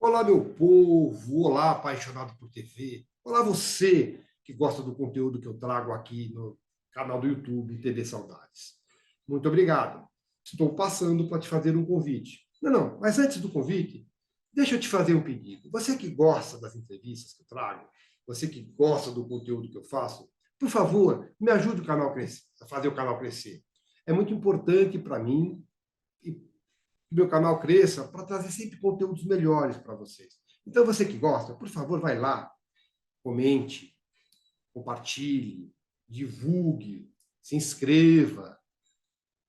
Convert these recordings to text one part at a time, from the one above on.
Olá, meu povo! Olá, apaixonado por TV! Olá, você que gosta do conteúdo que eu trago aqui no canal do YouTube TV Saudades. Muito obrigado. Estou passando para te fazer um convite. Não, mas antes do convite, deixa eu te fazer um pedido. Você que gosta das entrevistas que eu trago, você que gosta do conteúdo que eu faço, por favor, me ajude a fazer o canal crescer. É muito importante para mim e que meu canal cresça para trazer sempre conteúdos melhores para vocês. Então, você que gosta, por favor, vai lá, comente, compartilhe, divulgue, se inscreva,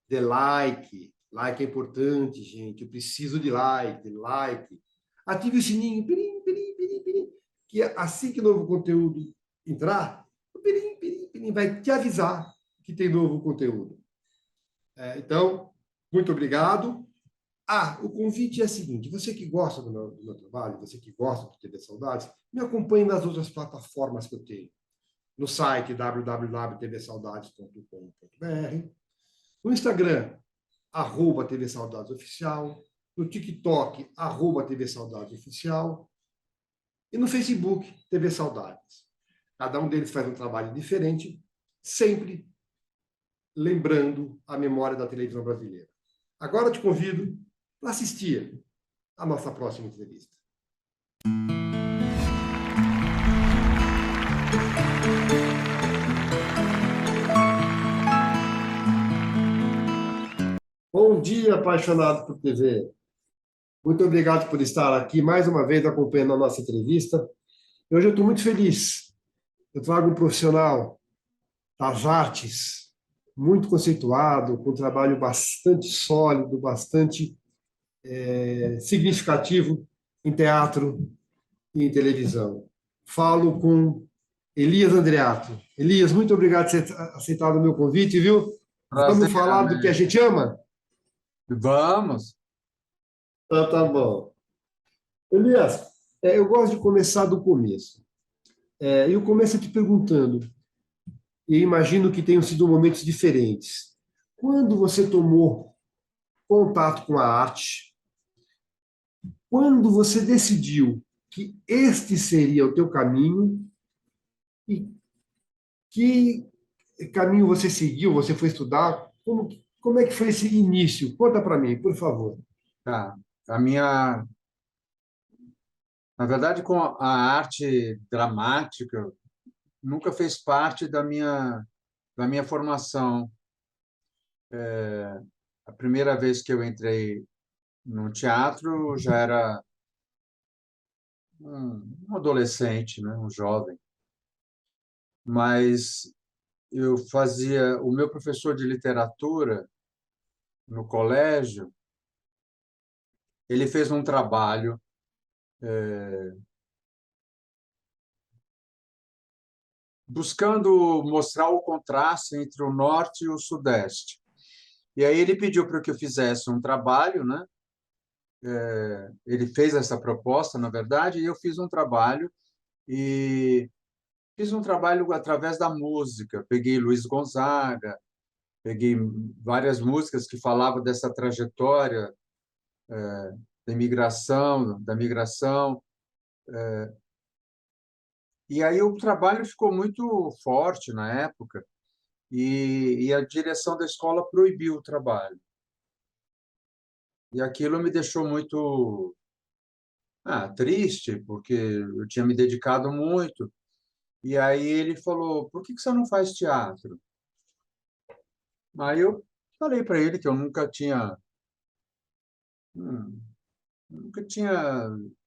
dê like. Like é importante, gente. Eu preciso de like. Ative o sininho, pirim, pirim, pirim, pirim, que assim que novo conteúdo entrar, o pirim, pirim, pirim vai te avisar que tem novo conteúdo. Então, muito obrigado. O convite é o seguinte: você que gosta do meu trabalho, você que gosta do TV Saudades, me acompanhe nas outras plataformas que eu tenho. No site www.tvsaudades.com.br, no Instagram, @TV Saudades Oficial, no TikTok, @TV Saudades Oficial, e no Facebook, TV Saudades. Cada um deles faz um trabalho diferente, sempre lembrando a memória da televisão brasileira. Agora eu te convido para assistir a nossa próxima entrevista. Bom dia, apaixonado por TV. Muito obrigado por estar aqui mais uma vez acompanhando a nossa entrevista. Hoje eu estou muito feliz. Eu trago um profissional das artes, muito conceituado, com um trabalho bastante sólido, bastante significativo em teatro e em televisão. Falo com Elias Andreato. Elias, muito obrigado por ter aceitado o meu convite, viu? Prazer, Vamos falar do que a amigo. gente ama? Vamos. Então, tá bom. Elias, eu gosto de começar do começo. Eu começo te perguntando, e imagino que tenham sido momentos diferentes. Quando você tomou contato com a arte, quando você decidiu que este seria o teu caminho e que caminho você seguiu, você foi estudar, como é que foi esse início? Conta para mim, por favor. Tá. Na verdade, com a arte dramática, nunca fez parte da minha formação. A primeira vez que eu entrei no teatro já era um adolescente, né, um jovem. Mas o meu professor de literatura no colégio, ele fez um trabalho buscando mostrar o contraste entre o norte e o sudeste. E aí ele pediu para que eu fizesse um trabalho, né? Ele fez essa proposta, na verdade, e eu fiz um trabalho e fiz um trabalho através da música. Peguei Luiz Gonzaga, peguei várias músicas que falavam dessa trajetória da migração. E aí o trabalho ficou muito forte na época e a direção da escola proibiu o trabalho. E aquilo me deixou muito triste, porque eu tinha me dedicado muito. E aí ele falou: por que você não faz teatro? Aí eu falei para ele que eu hum, nunca tinha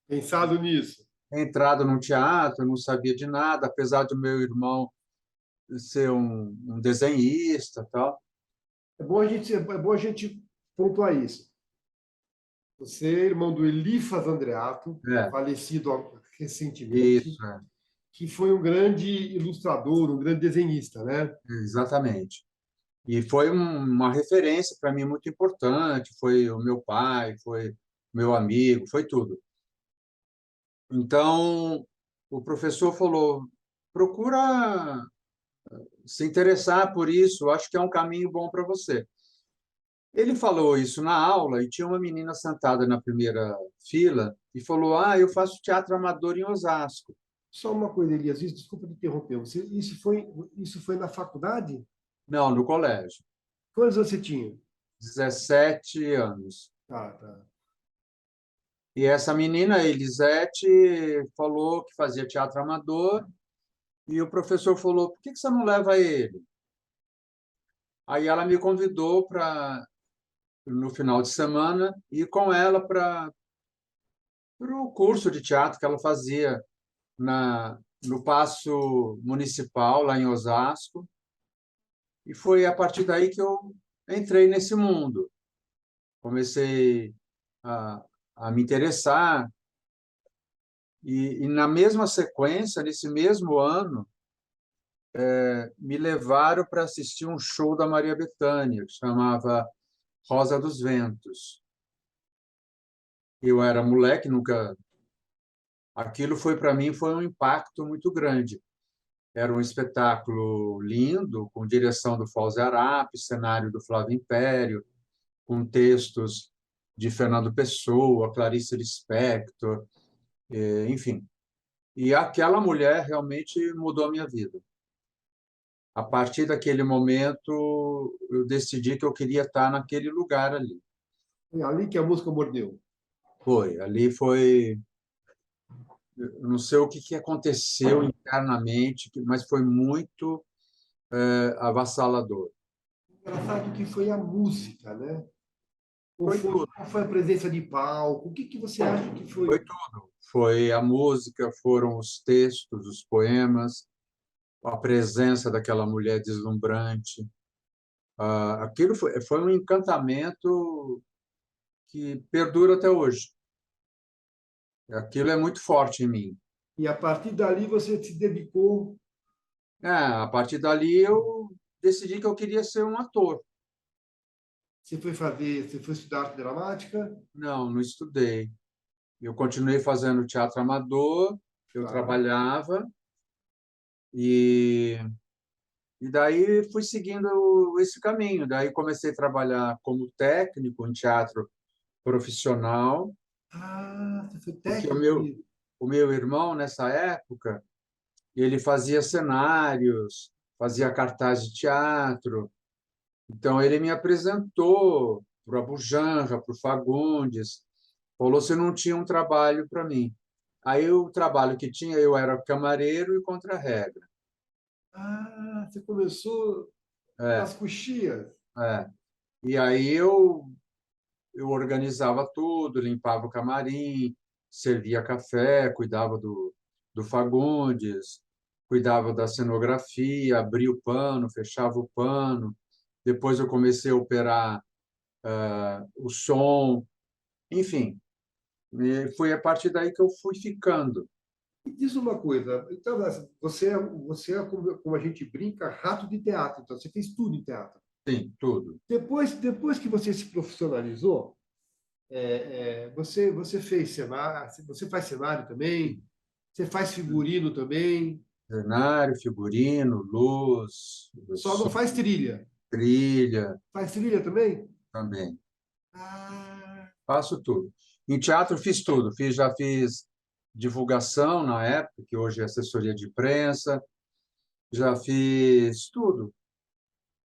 Pensado nisso. entrado num teatro, não sabia de nada, apesar do meu irmão ser um desenhista, tal. É bom a gente pontuar isso. Você é irmão do Elifas Andreato, É, falecido recentemente, isso, que foi um grande ilustrador, um grande desenhista, né? exatamente. E foi uma referência para mim muito importante. Foi o meu pai, foi meu amigo, foi tudo. Então, o professor falou: procura se interessar por isso, acho que é um caminho bom para você. Ele falou isso na aula e tinha uma menina sentada na primeira fila e falou: Ah, eu faço teatro amador em Osasco. Só uma coisa, Elias, desculpa te interromper. Isso foi na faculdade? Não, no colégio. Quantos anos você tinha? 17 anos. Tá, tá. E essa menina, a Elisete, falou que fazia teatro amador e o professor falou: Por que que você não leva ele? Aí ela me convidou para, no final de semana, ir com ela para o curso de teatro que ela fazia no Paço Municipal, lá em Osasco. E foi a partir daí que eu entrei nesse mundo. Comecei a, a me interessar. E na mesma sequência, nesse mesmo ano, me levaram para assistir um show da Maria Bethânia, que chamava Rosa dos Ventos. Eu era moleque, nunca. Aquilo foi para mim foi um impacto muito grande. Era um espetáculo lindo, com direção do Fauzi Arap, cenário do Flávio Império, com textos de Fernando Pessoa, Clarice Lispector, enfim. E aquela mulher realmente mudou a minha vida. A partir daquele momento, eu decidi que eu queria estar naquele lugar ali. Foi ali que a música mordeu. Ali foi, eu não sei o que que aconteceu internamente, mas foi muito avassalador. Engraçado que foi a música, né? Foi tudo, Qual foi a presença de palco? O que que você acha que foi foi? tudo. Foi a música, foram os textos, os poemas, a presença daquela mulher deslumbrante. Aquilo foi um encantamento que perdura até hoje. Aquilo é muito forte em mim. E a partir dali você se dedicou. A partir dali eu decidi que eu queria ser um ator. Você foi estudar arte dramática? Não, não estudei. Eu continuei fazendo teatro amador, eu Tá. trabalhava e, e daí fui seguindo esse caminho. Daí comecei a trabalhar como técnico em teatro profissional, Ah, você foi porque técnico de. o meu irmão, nessa época, ele fazia cenários, fazia cartaz de teatro. Então, ele me apresentou para o Abujamra, para o Fagundes, falou se não tinha um trabalho para mim. Aí, o trabalho que tinha, eu era camareiro e contra-regra. Ah, você começou nas É, coxias. é. E aí, eu organizava tudo, limpava o camarim, servia café, cuidava do Fagundes, cuidava da cenografia, abria o pano, fechava o pano. Depois eu comecei a operar o som, enfim. E foi a partir daí que eu fui ficando. E diz uma coisa, então, você é como a gente brinca, rato de teatro, então você fez tudo em teatro. Sim, tudo. Depois que você se profissionalizou, você fez cenário, você faz cenário também, você faz figurino também, Cenário, figurino, luz, só não som, faz trilha. trilha, Faz trilha também? também. Ah, Faço tudo. Em teatro fiz tudo. Já fiz divulgação na época, que hoje é assessoria de imprensa, já fiz tudo.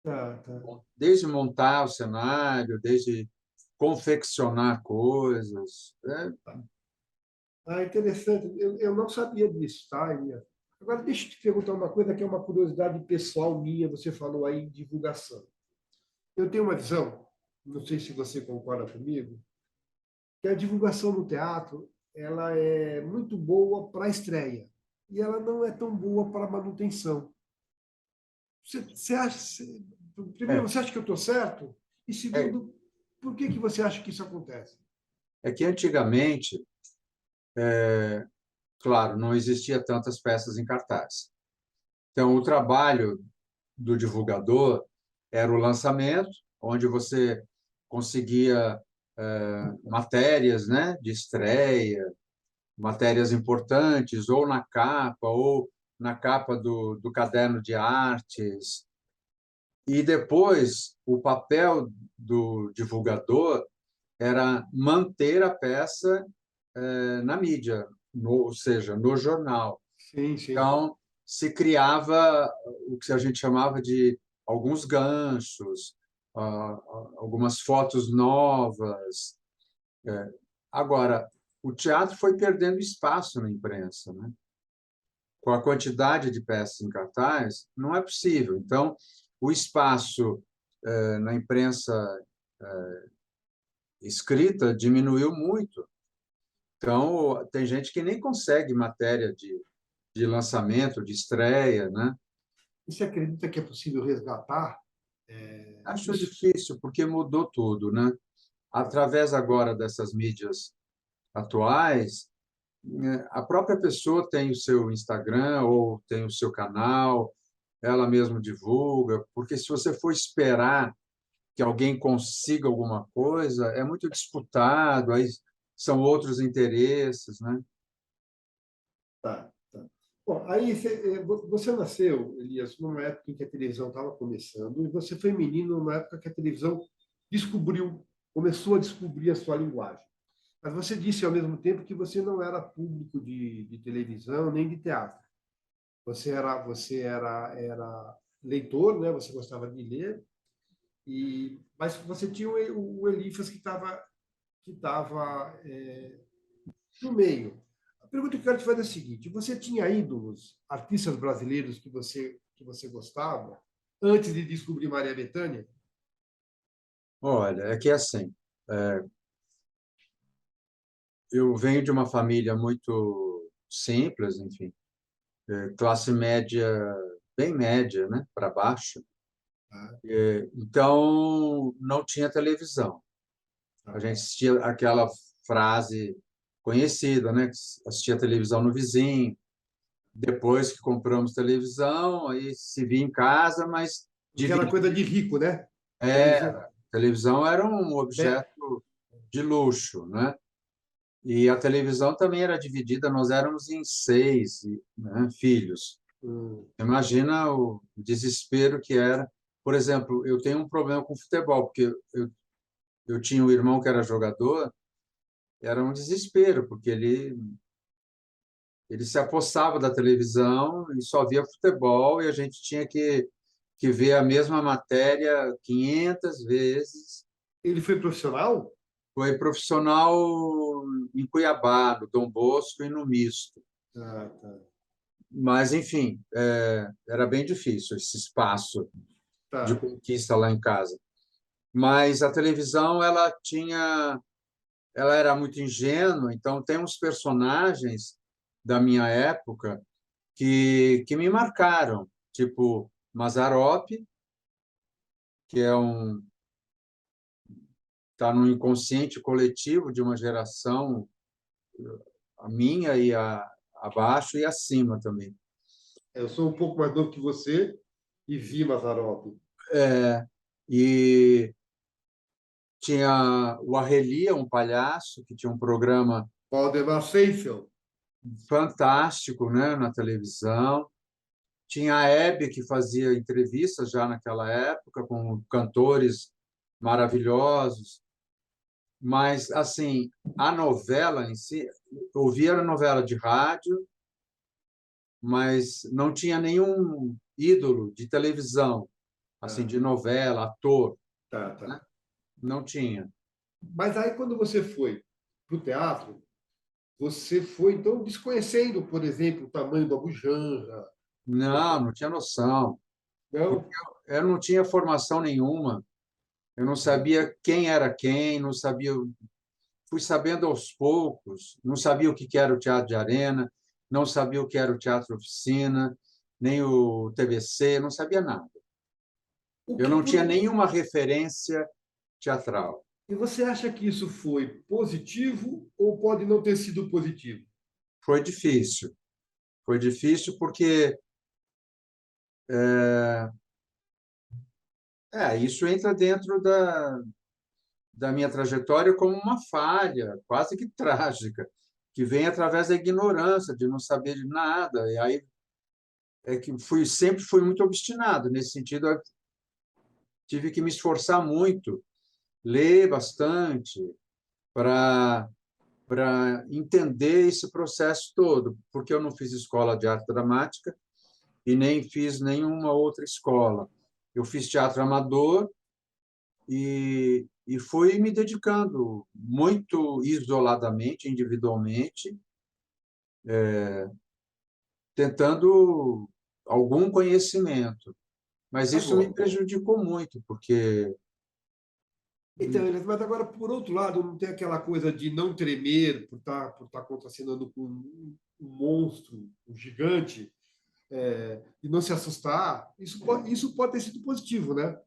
tá, tá. Desde montar o cenário, desde confeccionar coisas. Ah, interessante. Eu não sabia disso, tá, Elias? Agora, deixa eu te perguntar uma coisa que é uma curiosidade pessoal minha. Você falou aí em divulgação. Eu tenho uma visão, não sei se você concorda comigo, que a divulgação no teatro ela é muito boa para a estreia e ela não é tão boa para a manutenção. Você acha, primeiro, É, você acha que eu estou certo? E é, segundo, por que que você acha que isso acontece? é que antigamente, claro, não existia tantas peças em cartaz. Então, o trabalho do divulgador era o lançamento, onde você conseguia matérias, né, de estreia, matérias importantes, ou na capa do caderno de artes. E depois, o papel do divulgador era manter a peça na mídia, ou seja, no jornal. Sim, sim. Então, se criava o que a gente chamava de alguns ganchos, algumas fotos novas. Agora, o teatro foi perdendo espaço na imprensa, né? Com a quantidade de peças em cartaz, não é possível. Então, o espaço na imprensa escrita diminuiu muito. Então, tem gente que nem consegue matéria de lançamento, de estreia, né? Você acredita que é possível resgatar Acho isso? difícil, porque mudou tudo, né? Através agora dessas mídias atuais, a própria pessoa tem o seu Instagram ou tem o seu canal, ela mesma divulga, porque se você for esperar que alguém consiga alguma coisa, é muito disputado, aí são outros interesses, né? Tá, tá. Bom, aí você nasceu, Elias, numa época em que a televisão estava começando, e você foi menino numa época que a televisão começou a descobrir a sua linguagem. Mas você disse ao mesmo tempo que você não era público de televisão nem de teatro. Era leitor, né? Você gostava de ler, mas você tinha o Elifas que estava no meio. A pergunta que eu quero te fazer é a seguinte: você tinha ídolos, artistas brasileiros que você gostava antes de descobrir Maria Bethânia? Olha, é que é assim, é, eu venho de uma família muito simples, enfim, classe média, bem média, né, para baixo. Ah, Então, não tinha televisão. A tá. gente assistia aquela frase conhecida, né, que assistia televisão no vizinho. Depois que compramos televisão, aí se via em casa, mas Porque era dividia. coisa de rico, né? Televisão. Televisão era um Be- objeto de luxo, né? E a televisão também era dividida, nós éramos em seis, né, filhos. hum, Imagina o desespero que era. Por exemplo, eu tenho um problema com futebol, porque eu tinha um irmão que era jogador, era um desespero, porque ele se apossava da televisão e só via futebol, e a gente tinha que ver a mesma matéria 500 vezes. Ele foi profissional? Foi profissional em Cuiabá, no Dom Bosco e no Misto. Ah, tá. Mas, enfim, era bem difícil esse espaço de Tá. conquista lá em casa. Mas a televisão, ela era muito ingênua, então tem uns personagens da minha época que me marcaram, tipo Mazzaropi, que está no inconsciente coletivo de uma geração, a minha e abaixo e acima também. Eu sou um pouco mais novo que você e vi Mazzaropi. E tinha o Arrelia, um palhaço, que tinha um programa Valdemar Seinfeld. fantástico, né, na televisão. Tinha a Hebe, que fazia entrevistas já naquela época, com cantores maravilhosos. Mas, assim, a novela em si, eu ouvia a novela de rádio, mas não tinha nenhum ídolo de televisão, assim, Tá, de novela, ator, tá, né? tá. Não tinha. Mas aí, quando você foi para o teatro, você foi, então, desconhecendo, por exemplo, o tamanho do Abujamra. Não, não tinha noção, porque Não? eu não tinha formação nenhuma. Eu não sabia quem era quem, não sabia. Fui sabendo aos poucos. Não sabia o que era o teatro de arena, não sabia o que era o teatro oficina, nem o TBC, não sabia nada. O Eu que não por... tinha nenhuma referência teatral. E você acha que isso foi positivo ou pode não ter sido positivo? Foi difícil. Foi difícil porque isso entra dentro da minha trajetória como uma falha, quase que trágica, que vem através da ignorância, de não saber de nada. E aí sempre fui muito obstinado nesse sentido. tive que me esforçar muito, ler bastante para entender esse processo todo, porque eu não fiz escola de arte dramática e nem fiz nenhuma outra escola. Eu fiz teatro amador e fui me dedicando muito isoladamente, individualmente, tentando algum conhecimento. Mas isso me Agora. prejudicou muito, porque Então, mas agora, por outro lado, não tem aquela coisa de não tremer por estar contracenando com um monstro, um gigante, e não se assustar. Isso pode ter sido positivo, né?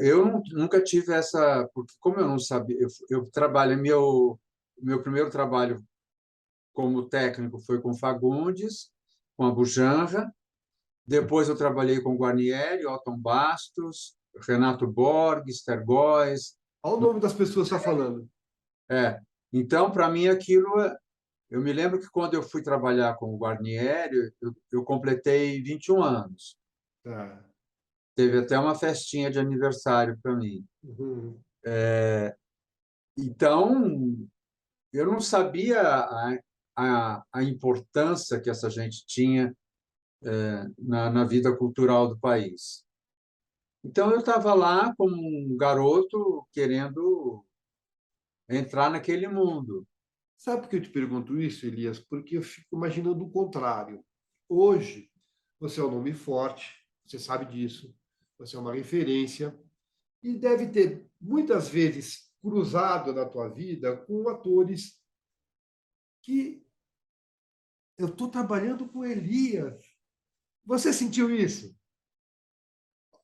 eu nunca tive essa, porque como eu não sabia, eu trabalho, meu primeiro trabalho como técnico foi com Fagundes, com a Bujanra. Depois eu trabalhei com Guarnieri, Otton Bastos, Renato Borges, Tergóis. Olha o nome das pessoas que está falando. É. Então, para mim, aquilo. Eu me lembro que quando eu fui trabalhar com o Guarnieri, eu completei 21 anos. Tá. Teve até uma festinha de aniversário para mim. Uhum. Então, eu não sabia a importância que essa gente tinha na vida cultural do país. Então, eu estava lá como um garoto querendo entrar naquele mundo. Sabe por que eu te pergunto isso, Elias? Porque eu fico imaginando o contrário. Hoje, você é um nome forte, você sabe disso, você é uma referência, e deve ter, muitas vezes, cruzado na tua vida com atores que eu estou trabalhando com Elias. Você sentiu isso?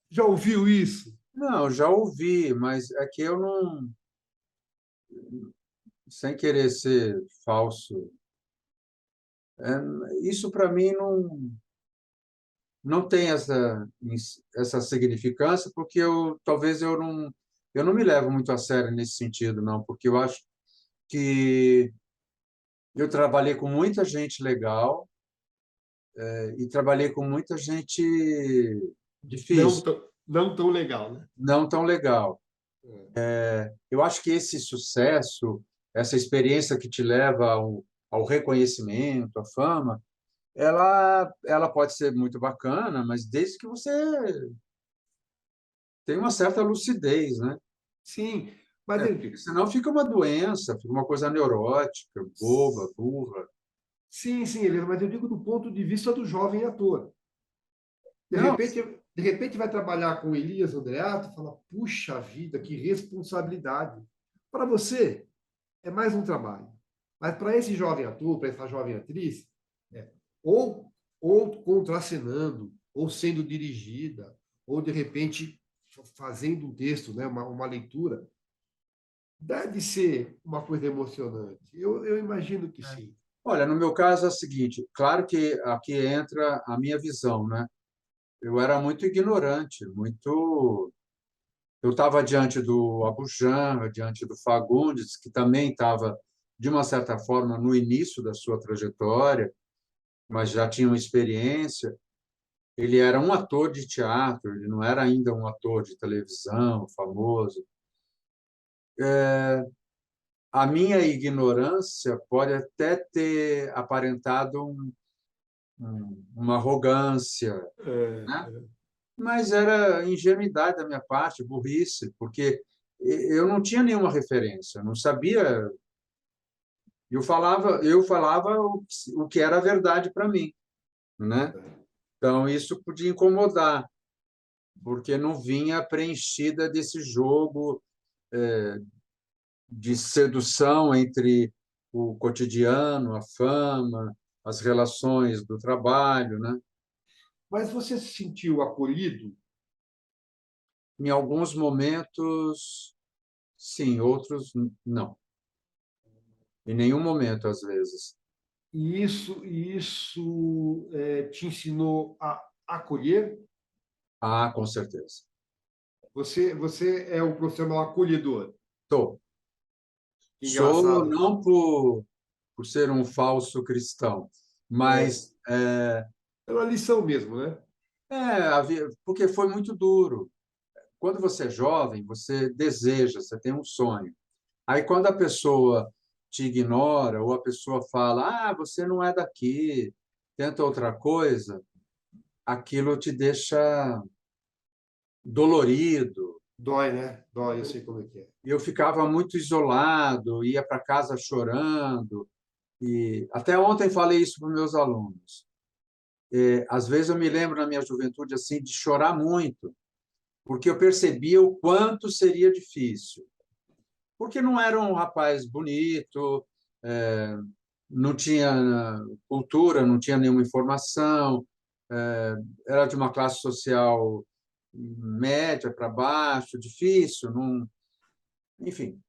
Já ouviu isso? Não, já ouvi, mas é que eu não, sem querer ser falso, isso para mim não tem essa significância, porque talvez eu não me levo muito a sério nesse sentido, não, porque eu acho que eu trabalhei com muita gente legal, e trabalhei com muita gente Não, difícil, não tão legal, né? não tão legal. É. Eu acho que esse sucesso, essa experiência que te leva ao reconhecimento, à fama, ela pode ser muito bacana, mas desde que você tenha uma certa lucidez, né? Sim, mas Porque senão fica uma doença, fica uma coisa neurótica, boba, burra. sim, sim, Helena, mas eu digo do ponto de vista do jovem ator. De Não, repente, de repente vai trabalhar com Elias Andreato e fala, puxa vida, que responsabilidade. Para você, é mais um trabalho. Mas para esse jovem ator, para essa jovem atriz, é, ou, ou contracenando, ou sendo dirigida, ou de repente fazendo um texto, né, uma leitura, deve ser uma coisa emocionante. Eu imagino que sim. olha, no meu caso é o seguinte, claro que aqui entra a minha visão, né? Eu era muito ignorante, muito. Eu estava diante do Abujamra, diante do Fagundes, que também estava, de uma certa forma, no início da sua trajetória, mas já tinha uma experiência. Ele era um ator de teatro, ele não era ainda um ator de televisão famoso. A minha ignorância pode até ter aparentado uma arrogância, né? É, Mas era ingenuidade da minha parte, burrice, porque eu não tinha nenhuma referência, não sabia. Eu falava o que era verdade para mim, né? é. Então isso podia incomodar, porque não vinha preenchida desse jogo de sedução entre o cotidiano, a fama, as relações do trabalho, né? Mas você se sentiu acolhido? Em alguns momentos, sim, outros não. Em nenhum momento, às vezes. E isso te ensinou a acolher? Ah, com certeza. Você é o profissional acolhedor. Sou. Que Sou engraçado. não por ser um falso cristão, É, mas é uma lição mesmo, né? porque foi muito duro. quando você é jovem, você deseja, você tem um sonho. Aí, quando a pessoa te ignora ou a pessoa fala, você não é daqui, tenta outra coisa, aquilo te deixa dolorido. Dói, né? Dói, eu sei como é que é. Eu ficava muito isolado, ia para casa chorando. E até ontem falei isso para os meus alunos. Às vezes eu me lembro na minha juventude assim de chorar muito, porque eu percebia o quanto seria difícil. Porque não era um rapaz bonito, não tinha cultura, não tinha nenhuma informação, era de uma classe social média para baixo, difícil, não, enfim,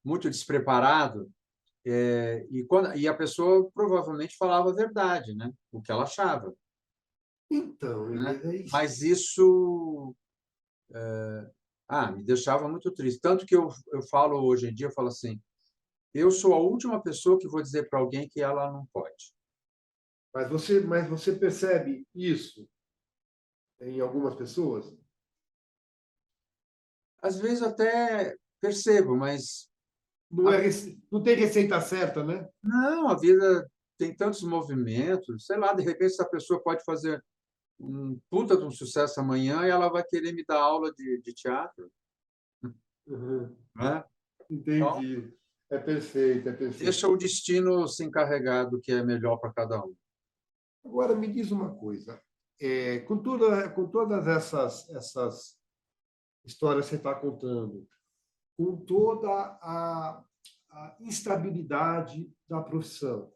muito despreparado. E a pessoa provavelmente falava a verdade, né? O que ela achava, Então, né? é isso. Mas isso me deixava muito triste. Tanto que eu falo hoje em dia, eu falo assim, eu sou a última pessoa que vou dizer para alguém que ela não pode. Mas você percebe isso em algumas pessoas? Às vezes até percebo, mas Não a é, vida, não tem receita certa, né? não, a vida tem tantos movimentos, sei lá, de repente essa pessoa pode fazer um puta de um sucesso amanhã e ela vai querer me dar aula de teatro, Uhum. né? Então, Entendi. É perfeito, é perfeito. deixa o destino se encarregar do que é melhor para cada um. Agora, me diz uma coisa. Com todas essas histórias que você está contando, com toda a instabilidade da profissão,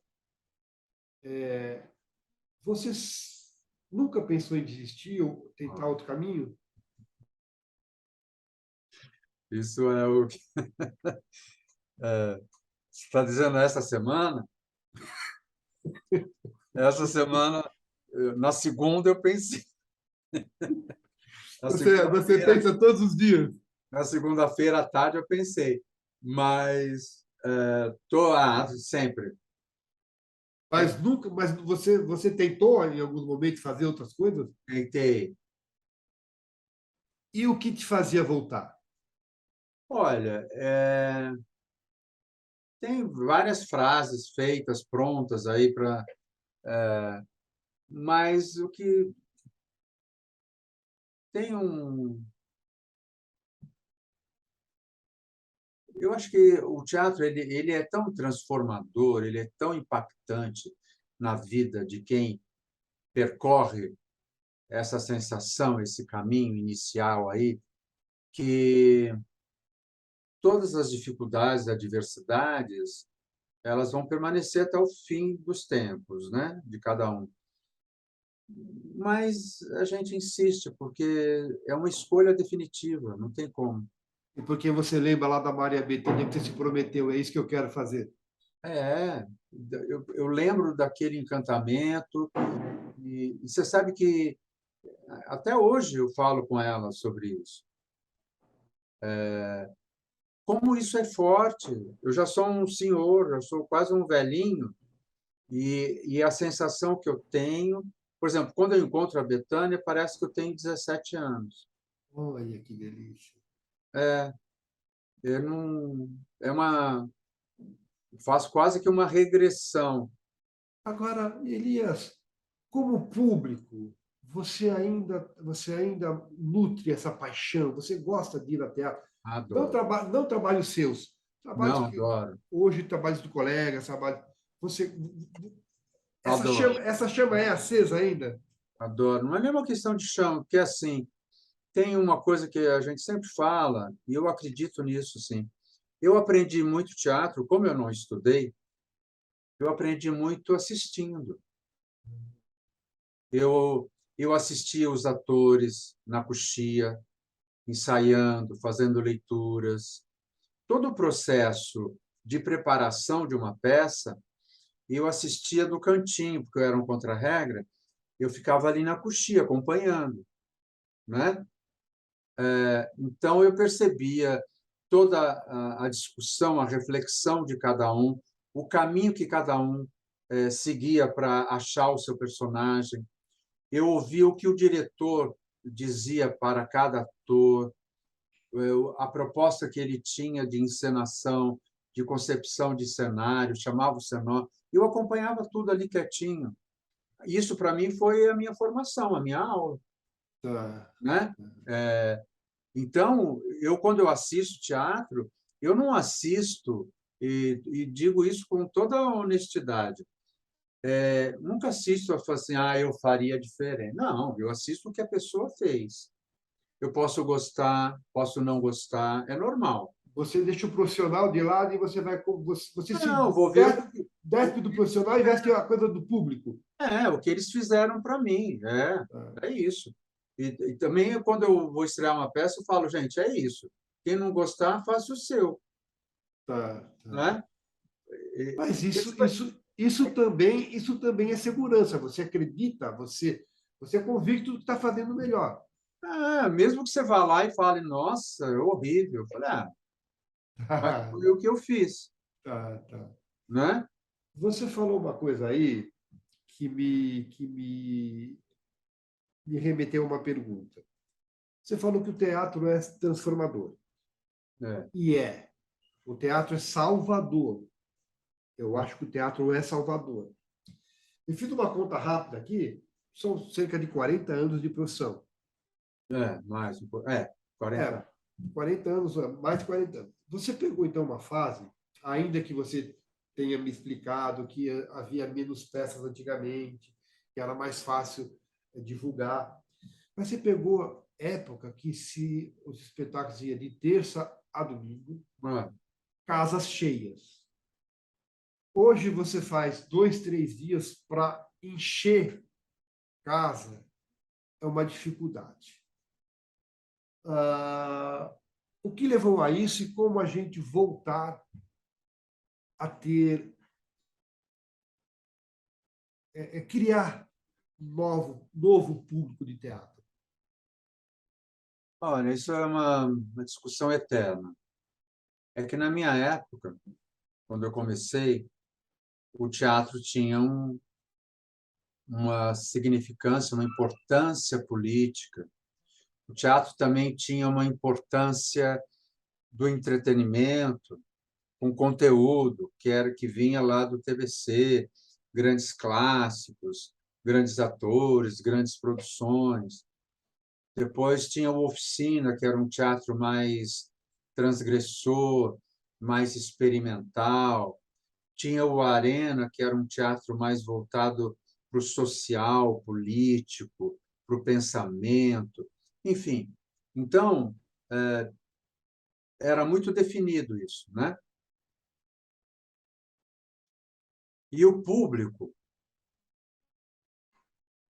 você nunca pensou em desistir ou tentar outro caminho? Isso é o que você está dizendo essa semana. Essa semana, na segunda, eu pensei. Na Você segunda-feira, pensa todos os dias, na segunda-feira à tarde, eu pensei. Mas sempre. mas nunca, mas você tentou em alguns momentos fazer outras coisas? Tentei. E o que te fazia voltar? Olha, tem várias frases feitas, prontas aí para. Mas o que tem um. Eu acho que o teatro ele é tão transformador, ele é tão impactante na vida de quem percorre essa sensação, esse caminho inicial aí, que todas as dificuldades, adversidades, elas vão permanecer até o fim dos tempos, né, de cada um. Mas a gente insiste, porque é uma escolha definitiva, não tem como. E porque você lembra lá da Maria Bethânia que você se prometeu, é isso que eu quero fazer. É, eu lembro daquele encantamento, e você sabe que até hoje eu falo com ela sobre isso. Como isso é forte. Eu já sou um senhor, eu sou quase um velhinho, e a sensação que eu tenho, por exemplo, quando eu encontro a Betânia, parece que eu tenho 17 anos. Olha que delícia. É, eu não, é uma, faço quase que uma regressão. Agora, Elias, como público, você ainda nutre essa paixão, você gosta de ir ao teatro. Não, Adoro. não trabalhos seus, trabalhos Não, que adoro. hoje trabalhos do colega, trabalho. Você, Adoro. essa chama é acesa ainda? Adoro. Não é nem uma questão de chão, porque assim, tem uma coisa que a gente sempre fala, e eu acredito nisso, sim. Eu aprendi muito teatro, como eu não estudei, eu aprendi muito assistindo. Eu assistia os atores na coxia, ensaiando, fazendo leituras. Todo o processo de preparação de uma peça, eu assistia do cantinho, porque eu era um contra-regra, eu ficava ali na coxia, acompanhando, né? Então, eu percebia toda a discussão, a reflexão de cada um, o caminho que cada um seguia para achar o seu personagem. Eu ouvia o que o diretor dizia para cada ator. a proposta que ele tinha de encenação, de concepção de cenário, chamava o cenógrafo, eu acompanhava tudo ali quietinho. Isso, para mim, foi a minha formação, a minha aula, Tá. né? Então, quando eu assisto teatro, eu não assisto, e digo isso com toda a honestidade, nunca assisto a falar assim, eu faria diferente. Não, eu assisto o que a pessoa fez. Eu posso gostar, posso não gostar, é normal. Você deixa o profissional de lado e você vai você se Não, vou ver despe do profissional e veste a coisa do público. o que eles fizeram para mim. É isso. E também, quando eu vou estrear uma peça, eu falo, gente, é isso. Quem não gostar, faça o seu. Tá, tá. Né? Mas isso também é segurança. Você acredita, você é convicto do que está fazendo melhor. Mesmo que você vá lá e fale, nossa, é horrível. Eu falei, mas foi o que eu fiz. Tá, tá. Né? Você falou uma coisa aí me remeteu a uma pergunta. Você falou que o teatro é transformador. É. E é. O teatro é salvador. Eu acho que o teatro é salvador. Eu fiz uma conta rápida aqui, são cerca de 40 anos de profissão. Mais um pouco. 40. 40 anos, mais de 40 anos. Você pegou, então, uma fase, ainda que você tenha me explicado que havia menos peças antigamente, que era mais fácil divulgar, mas você pegou época que os espetáculos iam de terça a domingo, casas cheias. Hoje você faz 2, 3 dias para encher casa, é uma dificuldade. O que levou a isso e como a gente voltar a ter, criar novo público de teatro? Olha, isso é uma discussão eterna. É que, na minha época, quando eu comecei, o teatro tinha uma significância, uma importância política. O teatro também tinha uma importância do entretenimento, com conteúdo que vinha lá do TVC, grandes clássicos, grandes atores, grandes produções. Depois tinha o Oficina, que era um teatro mais transgressor, mais experimental. Tinha o Arena, que era um teatro mais voltado para o social, político, para o pensamento, enfim. Então, era muito definido isso, né? E o público,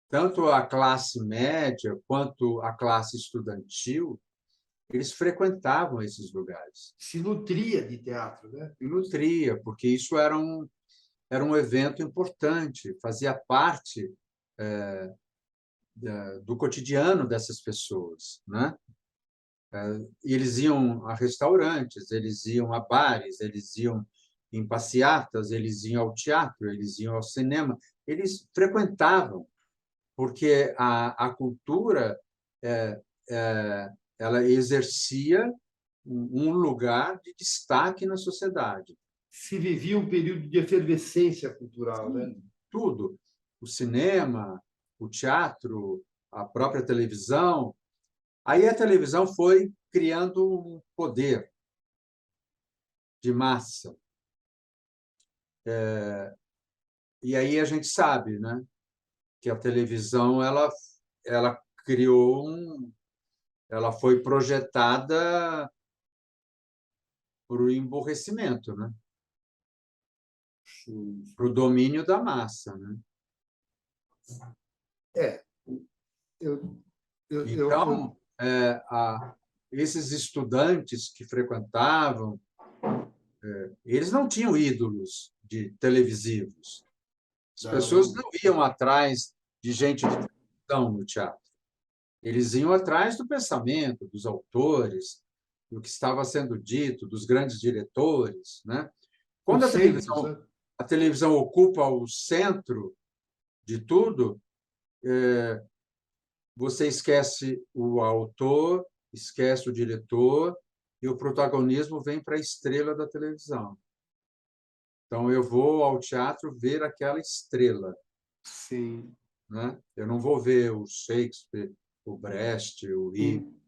tanto a classe média quanto a classe estudantil, eles frequentavam esses lugares. Se nutria de teatro, né? E nutria, porque isso era um evento importante, fazia parte do cotidiano dessas pessoas, né? E eles iam a restaurantes, eles iam a bares, eles iam em passeatas, eles iam ao teatro, eles iam ao cinema, eles frequentavam, porque a cultura ela exercia um lugar de destaque na sociedade. Se vivia um período de efervescência cultural, né? Sim, tudo. O cinema, o teatro, a própria televisão. Aí a televisão foi criando um poder de massa. E aí a gente sabe, né, que a televisão ela criou ela foi projetada para o emborrecimento, né? Para o domínio da massa, né? Eu, Então, esses estudantes que frequentavam, eles não tinham ídolos televisivos. As pessoas não iam atrás de gente de televisão no teatro. Eles iam atrás do pensamento, dos autores, do que estava sendo dito, dos grandes diretores, né? Quando a televisão ocupa o centro de tudo, você esquece o autor esquece o diretor e o protagonismo vem para a estrela da televisão. Então, eu vou ao teatro ver aquela estrela, Sim. né? Eu não vou ver o Shakespeare, o Brecht, o Ibsen,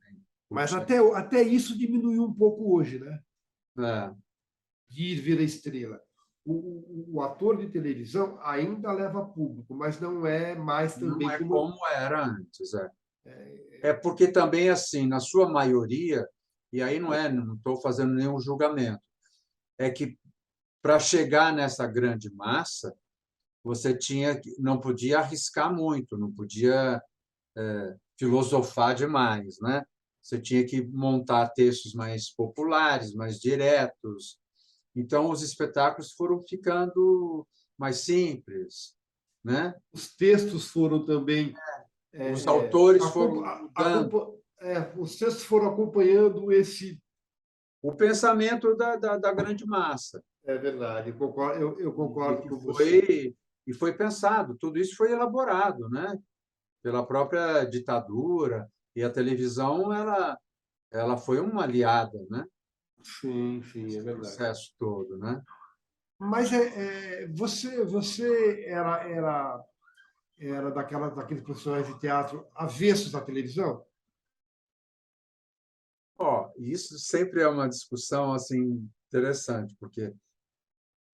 o Mas até isso diminuiu um pouco hoje, né? É, De ir ver a estrela. O ator de televisão ainda leva público, mas não é mais não também é como. como era antes. É porque também, assim, na sua maioria, e aí não estou fazendo nenhum julgamento, é que para chegar nessa grande massa, você não podia arriscar muito, não podia filosofar demais, né? Você tinha que montar textos mais populares, mais diretos. Então, os espetáculos foram ficando mais simples, né? Os textos foram também. Os É, é, autores foram mudando os textos foram acompanhando esse. o pensamento da grande massa. É verdade, eu E concordo que com você. foi pensado, tudo isso foi elaborado, né? Pela própria ditadura, e a televisão ela foi uma aliada, né? Sim, sim, é Esse verdade. processo todo, né? Mas você era daqueles profissionais de teatro avessos à televisão? Ó, isso sempre é uma discussão assim interessante, porque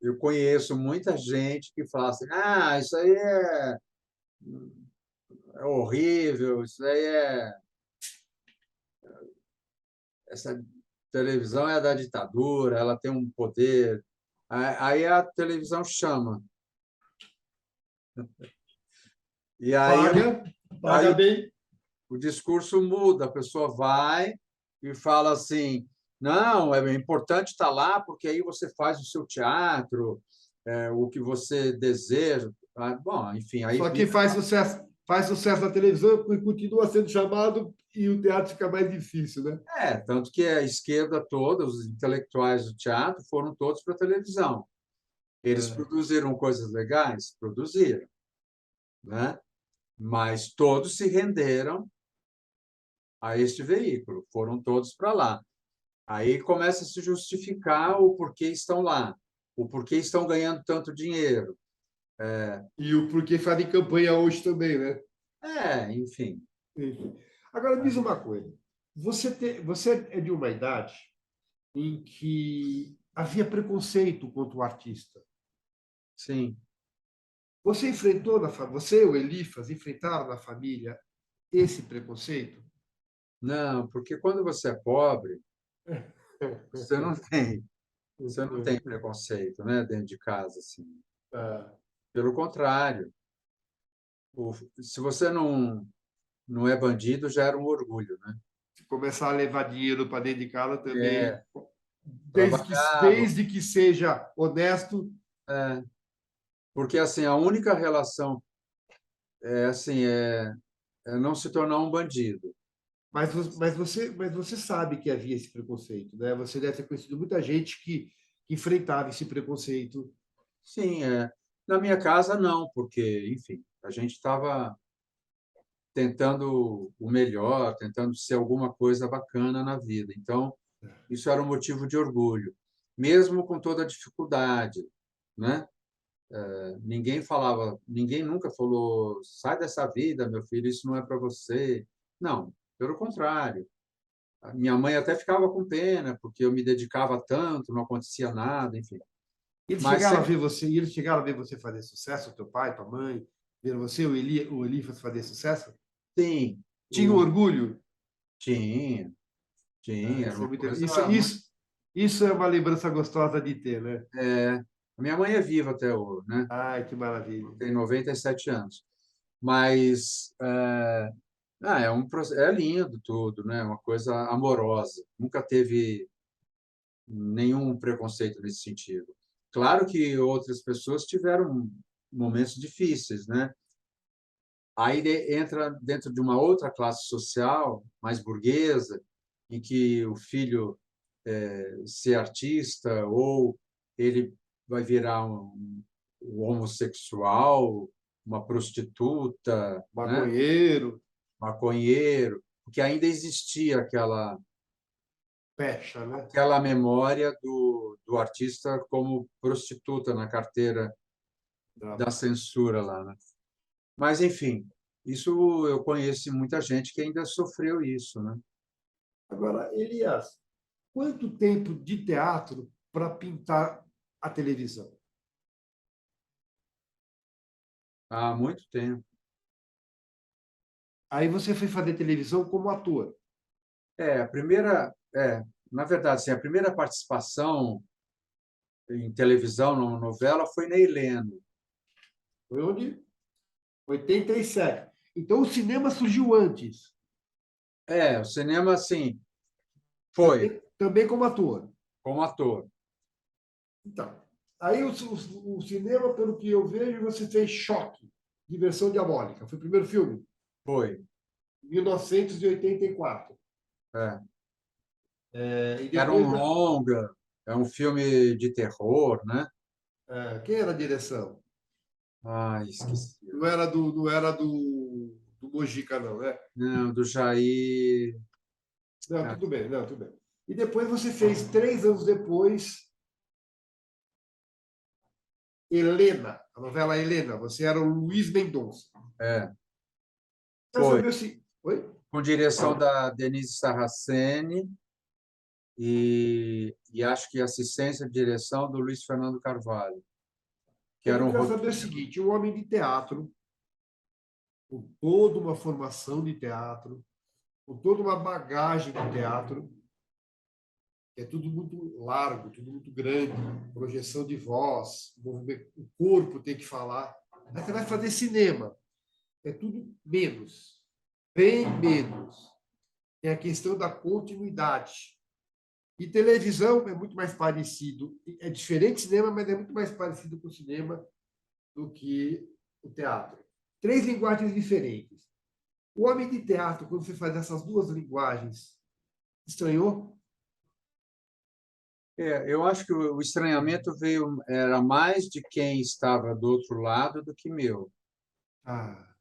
eu conheço muita gente que fala assim: "Ah, isso aí é horrível, isso aí essa televisão é da ditadura, ela tem um poder". Aí a televisão chama. E Paga, aí paga bem. o discurso muda, a pessoa vai e fala assim: não, é importante estar lá, porque aí você faz o seu teatro, o que você deseja. Bom, enfim, aí Só que vira. faz sucesso na televisão e continua sendo chamado e o teatro fica mais difícil, né? Tanto que a esquerda toda, os intelectuais do teatro, foram todos para a televisão. Eles É. produziram coisas legais? Produziram, né? Mas todos se renderam a este veículo, foram todos para lá. Aí começa a se justificar o porquê estão lá, o porquê estão ganhando tanto dinheiro. E o porquê fazem campanha hoje também, né? Enfim, Enfim. Agora, me diz uma coisa. Você é de uma idade em que havia preconceito contra o artista. sim. Você enfrentou você e o Elifas enfrentaram na família esse preconceito? Não, porque quando você é pobre, você não tem, você não tem preconceito, né, dentro de casa, assim. Ah, Pelo contrário, se você não é bandido, já era um orgulho, né? se começar a levar dinheiro para dentro de casa também, É, trabalhava, desde que seja honesto. é, porque assim a única relação é não se tornar um bandido. Mas você sabe que havia esse preconceito, né? Você deve ter conhecido muita gente que enfrentava esse preconceito. Sim, na minha casa não, porque, enfim, a gente estava tentando o melhor, tentando ser alguma coisa bacana na vida. Então, isso era um motivo de orgulho, mesmo com toda a dificuldade, né? Ninguém nunca falou, sai dessa vida, meu filho, isso não é para você. Não, pelo contrário. A minha mãe até ficava com pena, porque eu me dedicava tanto, não acontecia nada, enfim. Mas sempre Eles chegaram a ver você fazer sucesso, teu pai, tua mãe, ver você, o Elifas fazer sucesso? sim, Tinha o, orgulho? tinha, Ah, era isso é uma muito, coisa muito. isso é uma lembrança gostosa de ter, né? A minha mãe é viva até hoje, né? Ai, que maravilha. Tem 97 anos. Mas é lindo tudo, né? Uma coisa amorosa. Nunca teve nenhum preconceito nesse sentido. Claro que outras pessoas tiveram momentos difíceis, né? Aí entra dentro de uma outra classe social, mais burguesa, em que o filho ser artista ou ele vai virar um homossexual, uma prostituta, né? Maconheiro. Maconheiro. porque ainda existia Pecha, né? aquela memória do artista como prostituta na carteira da censura lá, né? Mas, enfim, isso eu conheço muita gente que ainda sofreu isso, né? Agora, Elias, quanto tempo de teatro para pintar a televisão? Há muito tempo. Aí você foi fazer televisão como ator. Na verdade, assim, a primeira participação em televisão, numa novela, foi na Helena. Foi onde? 87. Então, o cinema surgiu antes, O cinema, assim, foi também como ator. como ator. Então, aí o cinema, pelo que eu vejo, você fez Choque, Diversão Diabólica. Foi o primeiro filme, Foi. 1984. É. E Era um depois, longa, é um filme de terror, né? quem era a direção? Ah, esqueci. Não era do Mojica, não, né? Não, do Jair. Não, Ah, tudo bem, não, tudo bem. E depois você fez, 3 anos depois, Helena, a novela Helena. Você era o Luiz Mendonça. é, Quer foi. saber se... Oi? Com direção da Denise Sarraceni e acho que assistência de direção do Luiz Fernando Carvalho, que Mas era eu um quero saber o roteiro. seguinte: um homem de teatro, com toda uma formação de teatro, com toda uma bagagem de teatro, é tudo muito largo, tudo muito grande, projeção de voz, o corpo tem que falar. Aí você vai fazer cinema, é tudo menos, bem menos. É a questão da continuidade. E televisão é muito mais parecido, é diferente do cinema, mas é muito mais parecido com o cinema do que o teatro. 3 linguagens diferentes. O homem de teatro, quando você faz essas 2 linguagens, estranhou? Eu acho que o estranhamento era mais de quem estava do outro lado do que meu, Ah,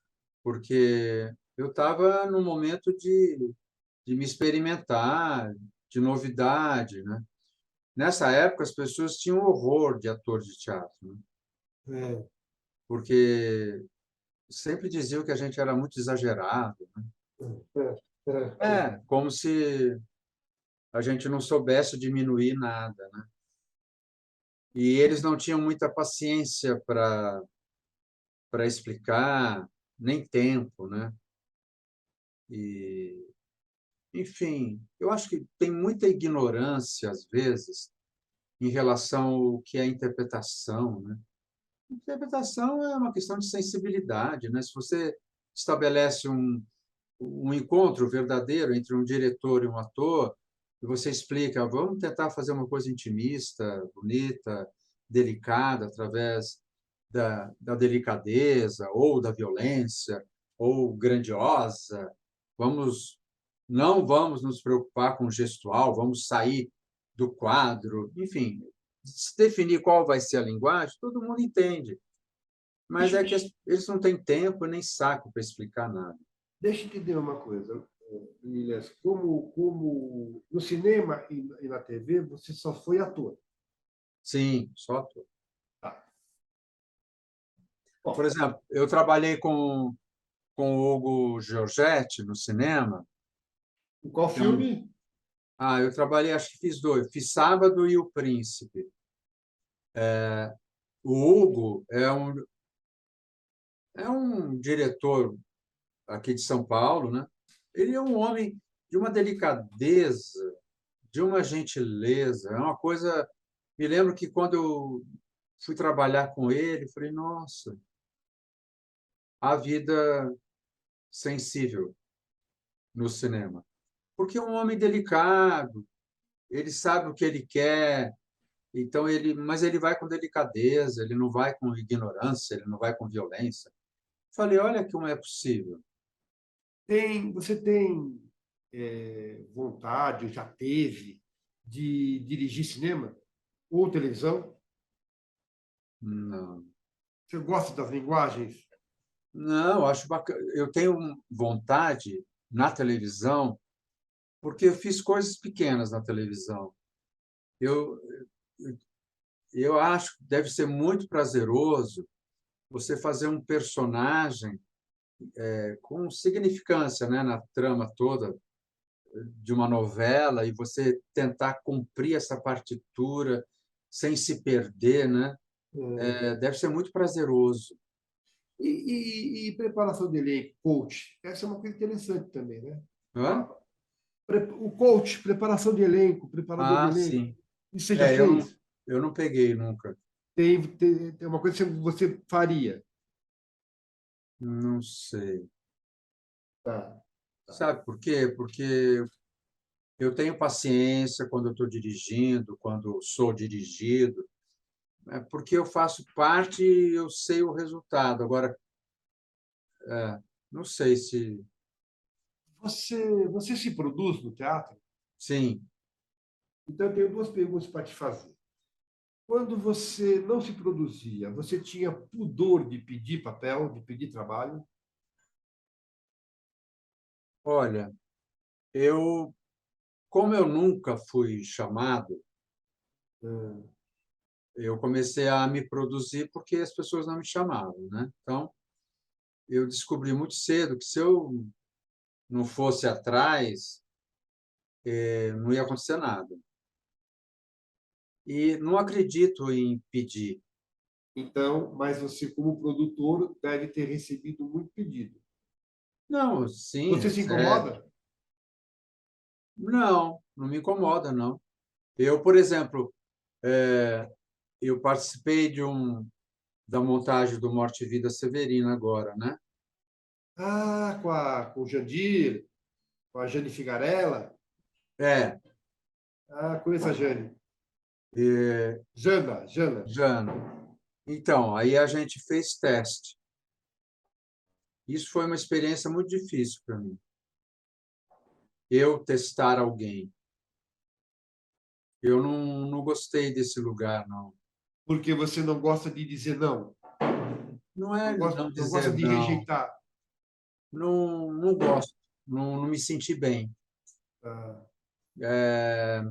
porque eu estava num momento de me experimentar, de novidade, né? Nessa época, as pessoas tinham horror de ator de teatro, né? é, Porque sempre diziam que a gente era muito exagerado, né? Como se a gente não soubesse diminuir nada, né? E eles não tinham muita paciência para explicar, nem tempo, né? E, enfim, eu acho que tem muita ignorância, às vezes, em relação ao que é interpretação, né? Interpretação é uma questão de sensibilidade, né? Se você estabelece um encontro verdadeiro entre um diretor e um ator, e você explica, vamos tentar fazer uma coisa intimista, bonita, delicada, através da delicadeza, ou da violência, ou grandiosa. Não vamos nos preocupar com o gestual, vamos sair do quadro, enfim, se definir qual vai ser a linguagem, todo mundo entende. Mas deixa, é que eles não têm tempo nem saco para explicar nada. deixa eu entender uma coisa, Lilias. Como no cinema e na TV, você só foi ator. Sim, só ator. Tá. Por Bom, exemplo, eu trabalhei com o Hugo Giorgetti no cinema. qual Que é um, filme? eu trabalhei, acho que fiz dois. Fiz Sábado e O Príncipe. O Hugo é um diretor aqui de São Paulo, né? Ele é um homem de uma delicadeza, de uma gentileza. É uma coisa. Me lembro que quando eu fui trabalhar com ele, falei, nossa, a vida sensível no cinema. Porque é um homem delicado, ele sabe o que ele quer, então mas ele vai com delicadeza, ele não vai com ignorância, ele não vai com violência. Falei, olha como é possível. Você tem vontade, ou já teve, de dirigir cinema ou televisão? Não, Você gosta das linguagens? não, acho bacana. Eu tenho vontade na televisão, porque eu fiz coisas pequenas na televisão. Eu, eu acho que deve ser muito prazeroso você fazer um personagem com significância, né, na trama toda de uma novela e você tentar cumprir essa partitura sem se perder, né? Deve ser muito prazeroso. E preparação de elenco, coach, essa é uma coisa interessante também, né? Hã? O coach, preparação de elenco, preparador de Ah, elenco, sim. isso você já Eu não, fez? eu não peguei nunca. Tem uma coisa que você faria. Não sei. Tá. Sabe por quê? Porque eu tenho paciência quando eu estou dirigindo, quando sou dirigido, porque eu faço parte e eu sei o resultado. Agora, não sei se... Você se produz no teatro? Sim. Então, eu tenho duas perguntas para te fazer. Quando você não se produzia, você tinha pudor de pedir papel, de pedir trabalho? Olha, como eu nunca fui chamado, Hum. eu comecei a me produzir porque as pessoas não me chamavam, né? Então, eu descobri muito cedo que se eu não fosse atrás, não ia acontecer nada. E não acredito em pedir. Então, mas você, como produtor, deve ter recebido muito pedido. Não, sim, Você se recebe. incomoda? Não, não me incomoda, não. Eu, por exemplo, eu participei da montagem do Morte e Vida Severina agora, né? Ah, com o Jandir, com a Jane Figarella. É, Ah, conheço a Jane. é, Jana. Jana. Então, aí a gente fez teste. Isso foi uma experiência muito difícil para mim. Eu testar alguém. Eu não gostei desse lugar, não. Porque você não gosta de dizer não. Não é não Não gosta dizer de não. rejeitar. Não gosto. Não me senti bem. Ah, É,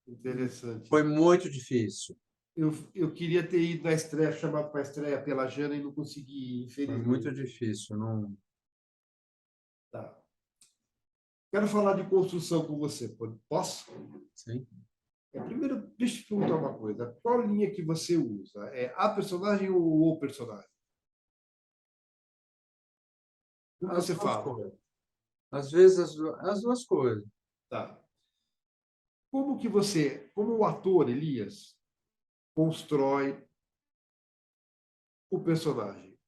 interessante. foi muito difícil. Eu queria ter ido na estreia, chamado para a estreia pela Jana e não consegui, ir, Foi muito infelizmente. difícil. Não, Tá. Quero falar de construção com você. Posso? sim. Primeiro, deixa eu te perguntar uma coisa. Qual linha que você usa? É a personagem ou o personagem? Como As você duas fala? coisas. Às vezes, as duas coisas. Tá. Como que você, como o ator Elias, constrói o personagem?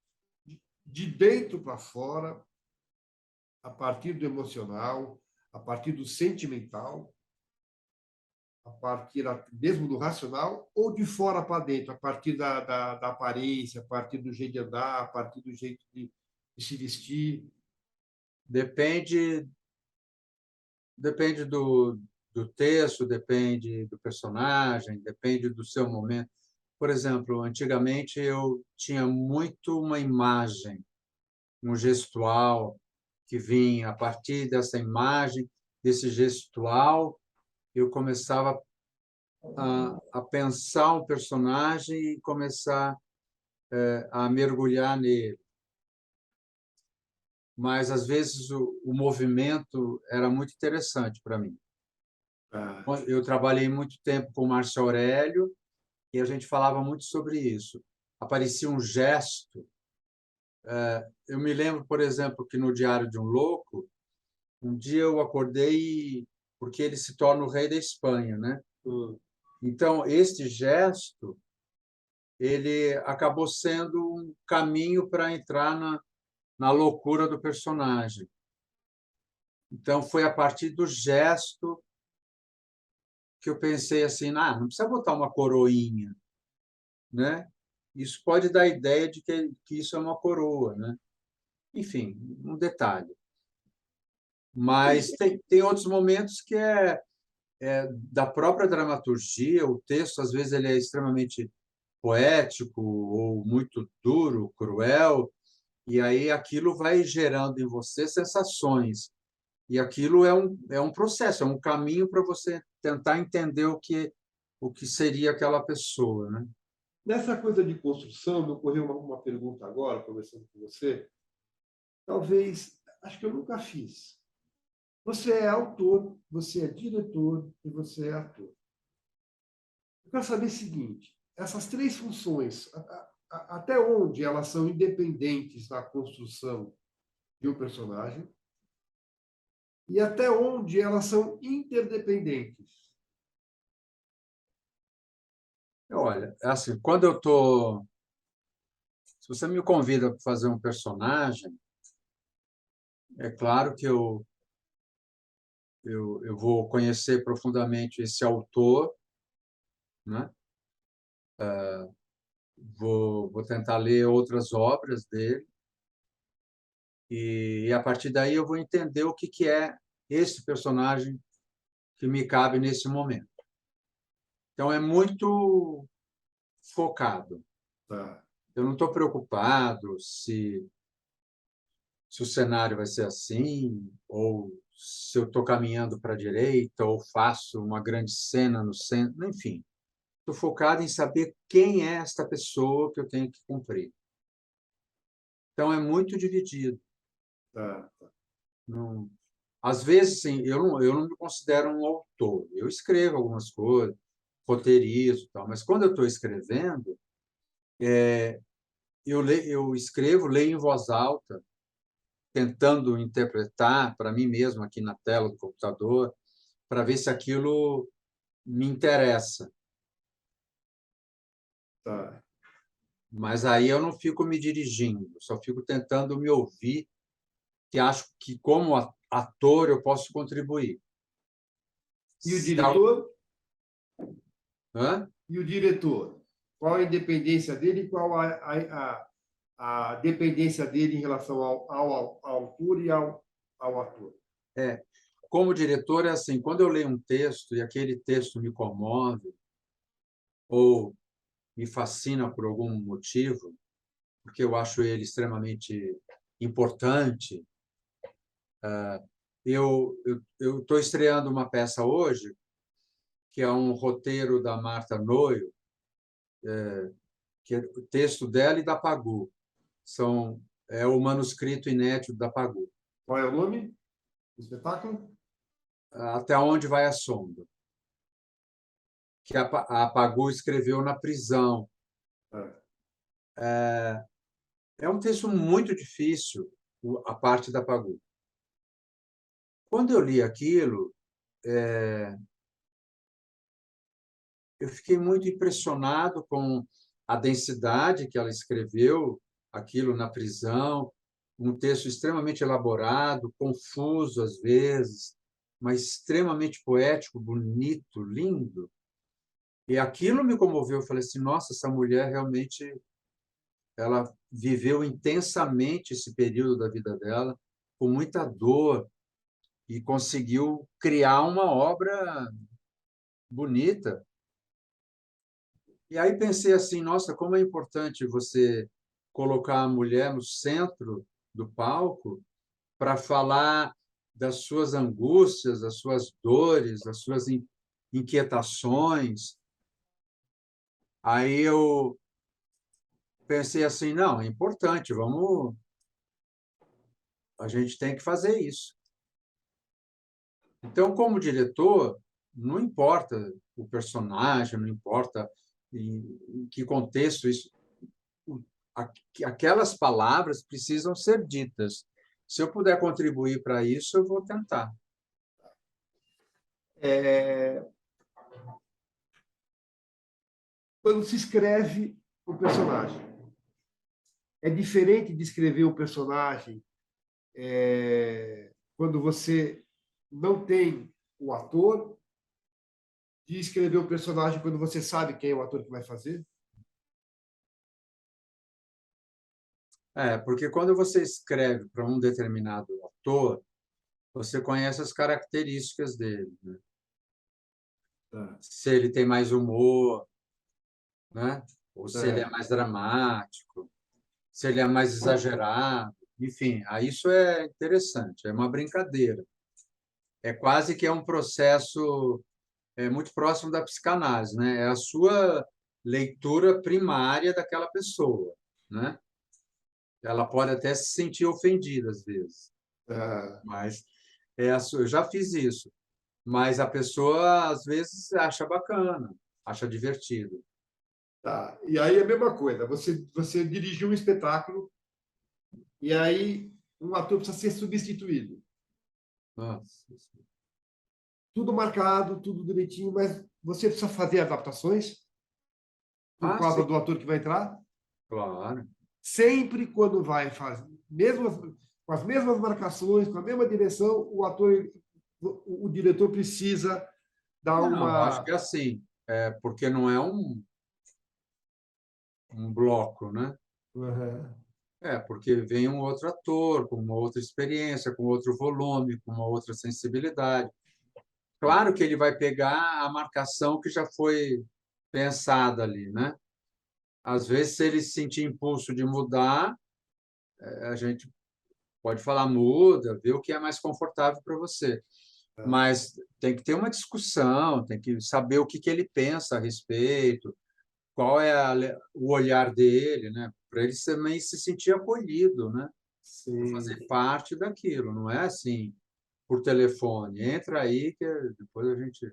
De dentro para fora, a partir do emocional, a partir do sentimental, a partir mesmo do racional, ou de fora para dentro, a partir da aparência, a partir do jeito de andar, a partir do jeito de se vestir. Depende, depende do texto, depende do personagem, depende do seu momento. Por exemplo, antigamente eu tinha muito uma imagem, um gestual que vinha a partir dessa imagem, desse gestual, eu começava a pensar um personagem e começar a mergulhar nele. Mas, às vezes, o movimento era muito interessante para mim. Ah, Eu trabalhei muito tempo com o Márcio Aurélio e a gente falava muito sobre isso. Aparecia um gesto. Eu me lembro, por exemplo, que no Diário de um Louco, um dia eu acordei porque ele se torna o rei da Espanha, né? hum. Então, este gesto, ele acabou sendo um caminho para entrar na loucura do personagem. Então, foi a partir do gesto que eu pensei assim, não precisa botar uma coroinha, né? Isso pode dar a ideia de que isso é uma coroa, né? Enfim, um detalhe. Mas tem outros momentos que é da própria dramaturgia, o texto, às vezes, ele é extremamente poético ou muito duro, cruel, E aí aquilo vai gerando em você sensações. E aquilo é um processo, é um caminho para você tentar entender o que seria aquela pessoa, né? Nessa coisa de construção, me ocorreu uma pergunta agora, conversando com você. Talvez, acho que eu nunca fiz. Você é autor, você é diretor e você é ator. Eu quero saber o seguinte: essas três funções, até onde elas são independentes na construção de um personagem e até onde elas são interdependentes? Olha, é assim, quando eu tô, se você me convida para fazer um personagem, é claro que eu vou conhecer profundamente esse autor, né? Vou tentar ler outras obras dele e a partir daí eu vou entender o que é esse personagem que me cabe nesse momento. Então é muito focado. Tá. Eu não estou preocupado se o cenário vai ser assim, ou se eu estou caminhando para a direita, ou faço uma grande cena no centro, enfim. Estou focado em saber quem é esta pessoa que eu tenho que cumprir. Então, é muito dividido. Tá. Não, às vezes, sim, eu não me considero um autor. Eu escrevo algumas coisas, roteirizo, tal, mas quando eu estou escrevendo, eu escrevo, leio em voz alta, tentando interpretar para mim mesmo aqui na tela do computador, para ver se aquilo me interessa. Tá. Mas aí eu não fico me dirigindo, só fico tentando me ouvir, que acho que como ator eu posso contribuir. E o Se al- diretor? Hã? E o diretor? Qual a independência dele e qual a dependência dele em relação ao autor e ao ator? É, como diretor é assim, quando eu leio um texto e aquele texto me comove ou me fascina por algum motivo, porque eu acho ele extremamente importante. Eu estou estreando uma peça hoje, que é um roteiro da Marta Noio, que é o texto dela e da Pagu. É o manuscrito inédito da Pagu. Qual é o nome do espetáculo? Até onde vai a sombra? Que a Pagu escreveu na prisão. É. É um texto muito difícil, a parte da Pagu. Quando eu li aquilo, eu fiquei muito impressionado com a densidade que ela escreveu, aquilo na prisão, um texto extremamente elaborado, confuso às vezes, mas extremamente poético, bonito, lindo. E aquilo me comoveu. Eu falei assim, nossa, essa mulher realmente ela viveu intensamente esse período da vida dela, com muita dor, e conseguiu criar uma obra bonita. E aí pensei assim, nossa, como é importante você colocar a mulher no centro do palco para falar das suas angústias, das suas dores, das suas inquietações. Aí eu pensei assim, não, é importante, a gente tem que fazer isso. Então, como diretor, não importa o personagem, não importa em que contexto isso, aquelas palavras precisam ser ditas. Se eu puder contribuir para isso, eu vou tentar. É, quando se escreve o personagem, é diferente de escrever o personagem quando você não tem o ator, de escrever o personagem quando você sabe quem é o ator que vai fazer? Porque quando você escreve para um determinado ator, você conhece as características dele, né? Tá, Se ele tem mais humor, né? Ou se ele é certo. mais dramático. se ele é mais exagerado, enfim, aí isso é interessante, é uma brincadeira. É quase que é um processo muito próximo da psicanálise, né? É a sua leitura primária daquela pessoa, né? Ela pode até se sentir ofendida às vezes, Ah, mas eu já fiz isso, mas a pessoa às vezes acha bacana, acha divertido. tá. E aí é a mesma coisa. Você dirigiu um espetáculo e aí um ator precisa ser substituído. Nossa, Tudo marcado, tudo direitinho, mas você precisa fazer adaptações por sim, causa do ator que vai entrar. claro. Sempre quando vai fazer, mesmo com as mesmas marcações, com a mesma direção, o diretor precisa dar Não, acho que uma. é assim, porque não é um bloco, né? Uhum. Porque vem um outro ator, com uma outra experiência, com outro volume, com uma outra sensibilidade. Claro que ele vai pegar a marcação que já foi pensada ali, né? Às vezes, se ele sentir impulso de mudar, a gente pode falar muda, ver o que é mais confortável para você. Mas tem que ter uma discussão, tem que saber o que que ele pensa a respeito, qual é o olhar dele, né? Para ele também se sentir acolhido, né? Para Sim. fazer parte daquilo, não é assim por telefone. Entra aí que depois a gente.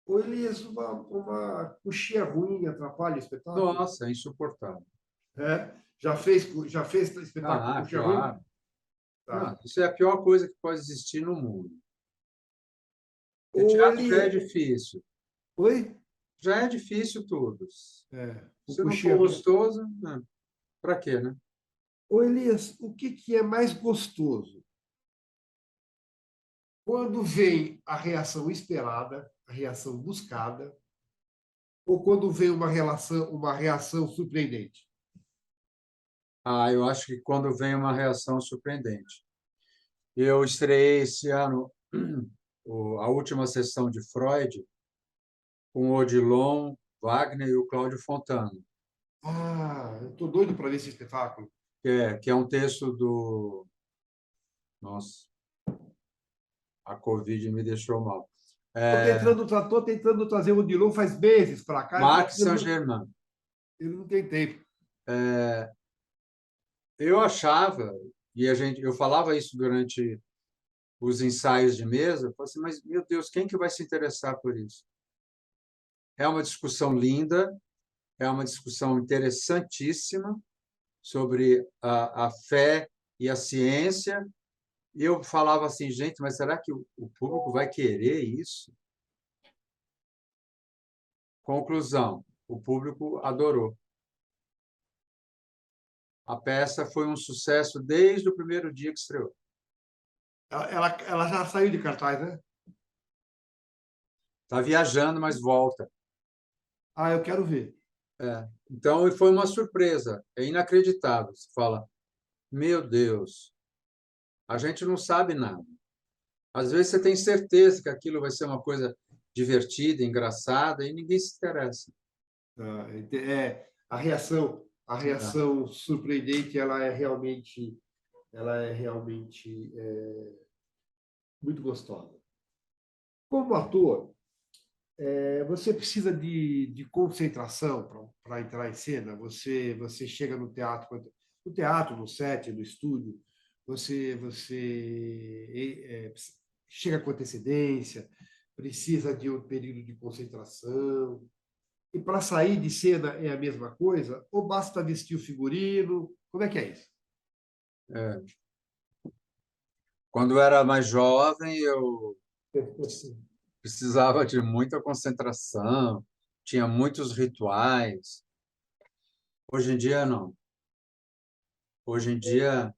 Ou Elias, uma coxinha ruim atrapalha o espetáculo? Nossa, é insuportável. É? Já fez espetáculo com Ah, coxinha ruim? claro. Tá. Não, isso é a pior coisa que pode existir no mundo. Porque Ou teatro já é ele. difícil. Oi? Já é difícil tudo. É, o Se não for coxinha ruim. gostoso, para quê, né? Ô, Elias, o que, que é mais gostoso? Quando vem a reação esperada, a reação buscada, ou quando vem uma reação surpreendente? Ah, eu acho que quando vem uma reação surpreendente. Eu estreiei esse ano a última sessão de Freud com o Odilon, Wagner e o Cláudio Fontana, Ah, eu estou doido para ver esse espetáculo. que é um texto do. Nossa, a Covid me deixou mal. É, Tô tentando trazer o Odilon faz meses para cá, Marc ele não, Saint-Germain. ele não tem tempo. Eu achava, eu falava isso durante os ensaios de mesa, eu falei assim, mas, meu Deus, quem que vai se interessar por isso? É uma discussão linda, é uma discussão interessantíssima sobre a fé e a ciência, e eu falava assim, gente, mas será que o público vai querer isso? Conclusão, o público adorou. A peça foi um sucesso desde o primeiro dia que estreou. Ela já saiu de cartaz, né? Está viajando, mas volta. Ah, eu quero ver. Então, foi uma surpresa, é inacreditável. Você fala, meu Deus, a gente não sabe nada. Às vezes você tem certeza que aquilo vai ser uma coisa divertida, engraçada, e ninguém se interessa. Ah, a É, reação surpreendente, ela é realmente muito gostosa. Como ator, você precisa de concentração para entrar em cena. Você chega no teatro, no set, no estúdio, você chega com antecedência, precisa de um período de concentração. E para sair de cena é a mesma coisa? Ou basta vestir o figurino? Como é que é isso? é. Quando eu era mais jovem, eu precisava de muita concentração, tinha muitos rituais. Hoje em dia, não. Hoje em dia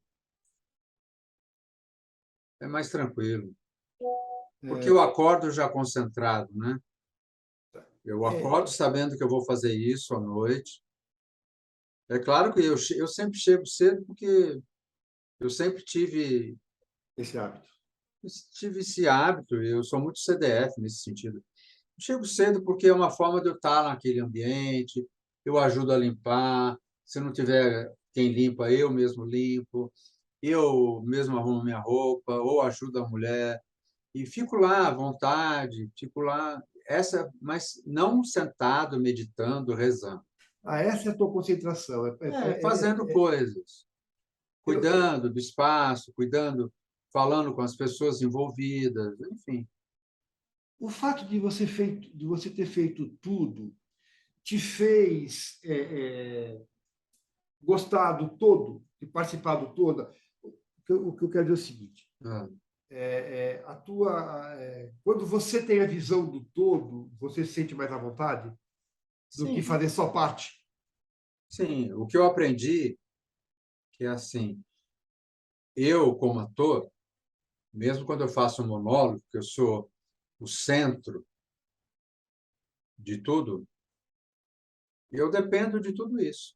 é mais tranquilo, porque eu acordo já concentrado, né? Eu É, acordo sabendo que eu vou fazer isso à noite. É claro que eu sempre chego cedo, porque eu sempre esse hábito. tive esse hábito, eu sou muito CDF nesse sentido. Eu chego cedo porque é uma forma de eu estar naquele ambiente, eu ajudo a limpar, se não tiver quem limpa, eu mesmo limpo, eu mesmo arrumo minha roupa, ou ajudo a mulher, e fico lá à vontade, fico lá, mas não sentado, meditando, rezando. Ah, essa é a tua concentração. Fazendo coisas, Eu, cuidando do espaço, falando com as pessoas envolvidas, enfim. o fato de você ter feito tudo te fez gostar do todo, de participar do todo. O que eu quero dizer é o seguinte: Ah, quando você tem a visão do todo, você se sente mais à vontade do que sim, fazer só parte. sim. O que eu aprendi que é assim, eu como ator, mesmo quando eu faço um monólogo, que eu sou o centro de tudo, eu dependo de tudo isso.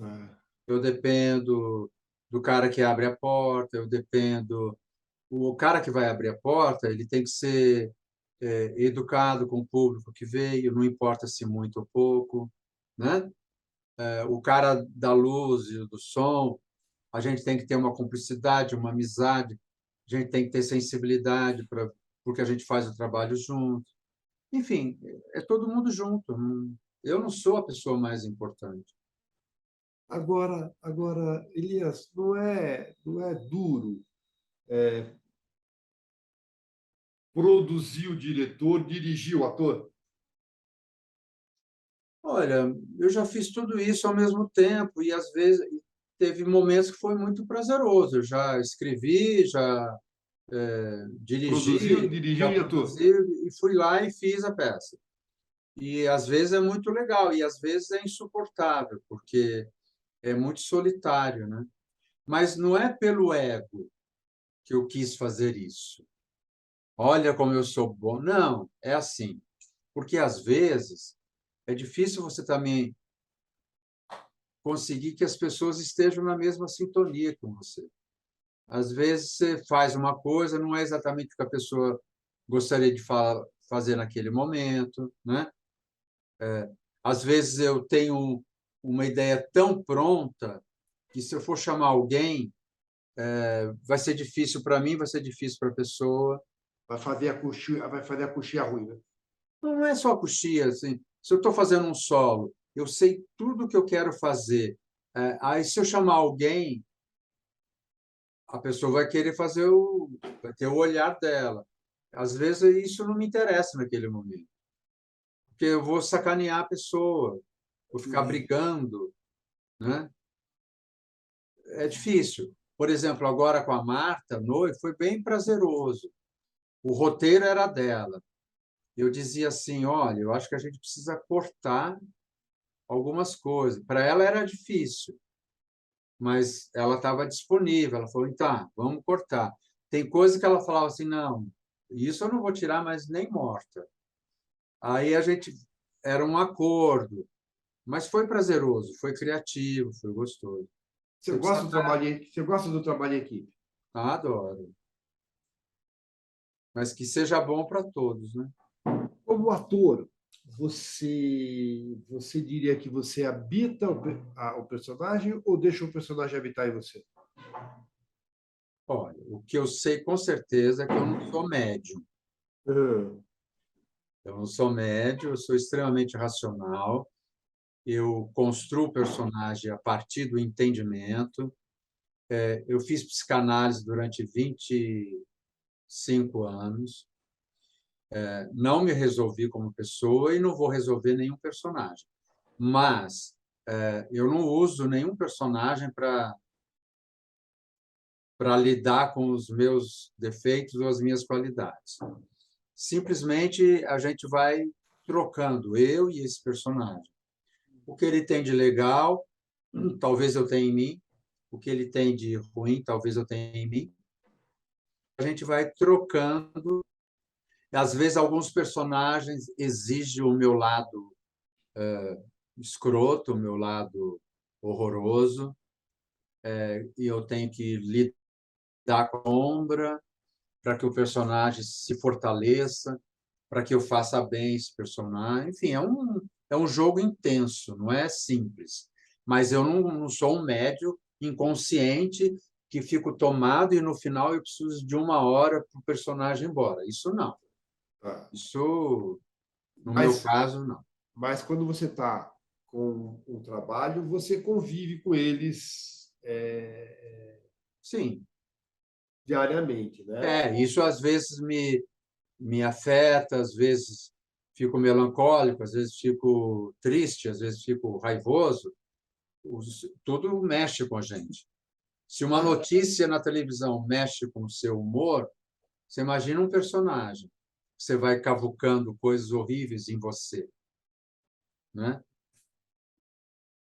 É. Eu dependo do cara que abre a porta, eu dependo. O cara que vai abrir a porta, ele tem que ser educado com o público que veio, não importa se muito ou pouco, né? O cara da luz e do som, a gente tem que ter uma cumplicidade, uma amizade, a gente tem que ter sensibilidade porque a gente faz o trabalho junto. Enfim, é todo mundo junto. Eu não sou a pessoa mais importante. Agora, Elias, não é duro produzir o diretor, dirigir o ator? Olha, eu já fiz tudo isso ao mesmo tempo e às vezes teve momentos que foi muito prazeroso. Eu já escrevi, já Produziu, dirigi, dirigiu já e ator. produzi e fui lá e fiz a peça. E às vezes é muito legal e às vezes é insuportável, porque é muito solitário, né? Mas não é pelo ego que eu quis fazer isso. Olha como eu sou bom. Não, é assim. Porque às vezes é difícil você também conseguir que as pessoas estejam na mesma sintonia com você. Às vezes você faz uma coisa, não é exatamente o que a pessoa gostaria de fazer naquele momento, né? Às vezes eu tenho uma ideia tão pronta que se eu for chamar alguém, vai ser difícil para mim, vai ser difícil para a pessoa. Vai fazer a coxinha ruim, né? Não é só coxia, assim. Se eu estou fazendo um solo, eu sei tudo o que eu quero fazer. Aí, se eu chamar alguém, a pessoa vai querer vai ter o olhar dela. Às vezes isso não me interessa naquele momento, porque eu vou sacanear a pessoa, vou ficar Entendi. brigando, né? É difícil. Por exemplo, agora com a Marta, noiva, foi bem prazeroso. O roteiro era dela. Eu dizia assim, olha, eu acho que a gente precisa cortar algumas coisas. Para ela era difícil, mas ela estava disponível. Ela falou, então, vamos cortar. Tem coisa que ela falava assim, não, isso eu não vou tirar, mas nem morta. Aí a gente era um acordo, mas foi prazeroso, foi criativo, foi gostoso. Você precisa Você gosta do trabalho em equipe? adoro, mas que seja bom para todos, né? Como ator, você diria que você habita o personagem ou deixa o personagem habitar em você? Olha, o que eu sei com certeza é que eu não sou médium. Ah, Eu não sou médium, eu sou extremamente racional. Eu construo o personagem a partir do entendimento. Eu fiz psicanálise durante 25 anos. Não me resolvi como pessoa e não vou resolver nenhum personagem. Mas eu não uso nenhum personagem para lidar com os meus defeitos ou as minhas qualidades. Simplesmente a gente vai trocando, eu e esse personagem. O que ele tem de legal, talvez eu tenha em mim. O que ele tem de ruim, talvez eu tenha em mim. A gente vai trocando. Às vezes, alguns personagens exigem o meu lado escroto, o meu lado horroroso, e eu tenho que lidar com a sombra para que o personagem se fortaleça, para que eu faça bem esse personagem. Enfim, é um jogo intenso, não é simples. Mas eu não sou um médio inconsciente que fico tomado e, no final, eu preciso de 1 hora para o personagem ir embora. Isso não. Tá. Isso, no meu Mas, caso, não. mas quando você está com o trabalho, você convive com eles Sim. diariamente, né? Isso às vezes me afeta, às vezes fico melancólico, às vezes fico triste, às vezes fico raivoso. Tudo mexe com a gente. Se uma Mas, notícia na televisão mexe com o seu humor, você imagina um personagem. Você vai cavucando coisas horríveis em você, né?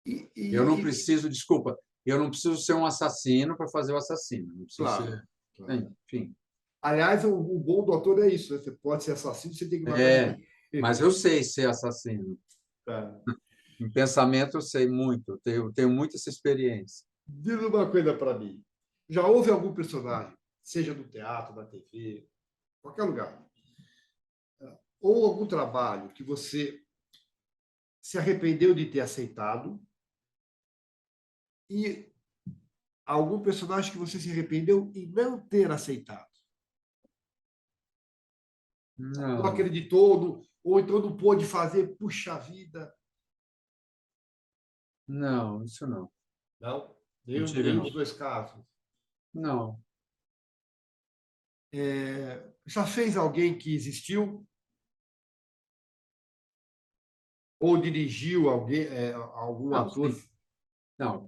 e, Eu não e- preciso, desculpa, eu não preciso ser um assassino para fazer o assassino. Não preciso claro, ser, claro. enfim. Aliás, o bom do ator é isso, né? Você pode ser assassino, você tem que matar É, ninguém. mas eu sei ser assassino. Tá. Em pensamento eu sei muito, tenho muita essa experiência. Diz uma coisa para mim. Já houve algum personagem, seja no teatro, na TV, qualquer lugar, ou algum trabalho que você se arrependeu de ter aceitado e algum personagem que você se arrependeu em não ter aceitado? Não Não, acreditou, ou então não pôde fazer, puxa vida. não, isso não. Não, Não tive, nenhum não. dos dois casos. Não, Já fez alguém que existiu ou dirigiu alguém, algum não, ator? sim. Não,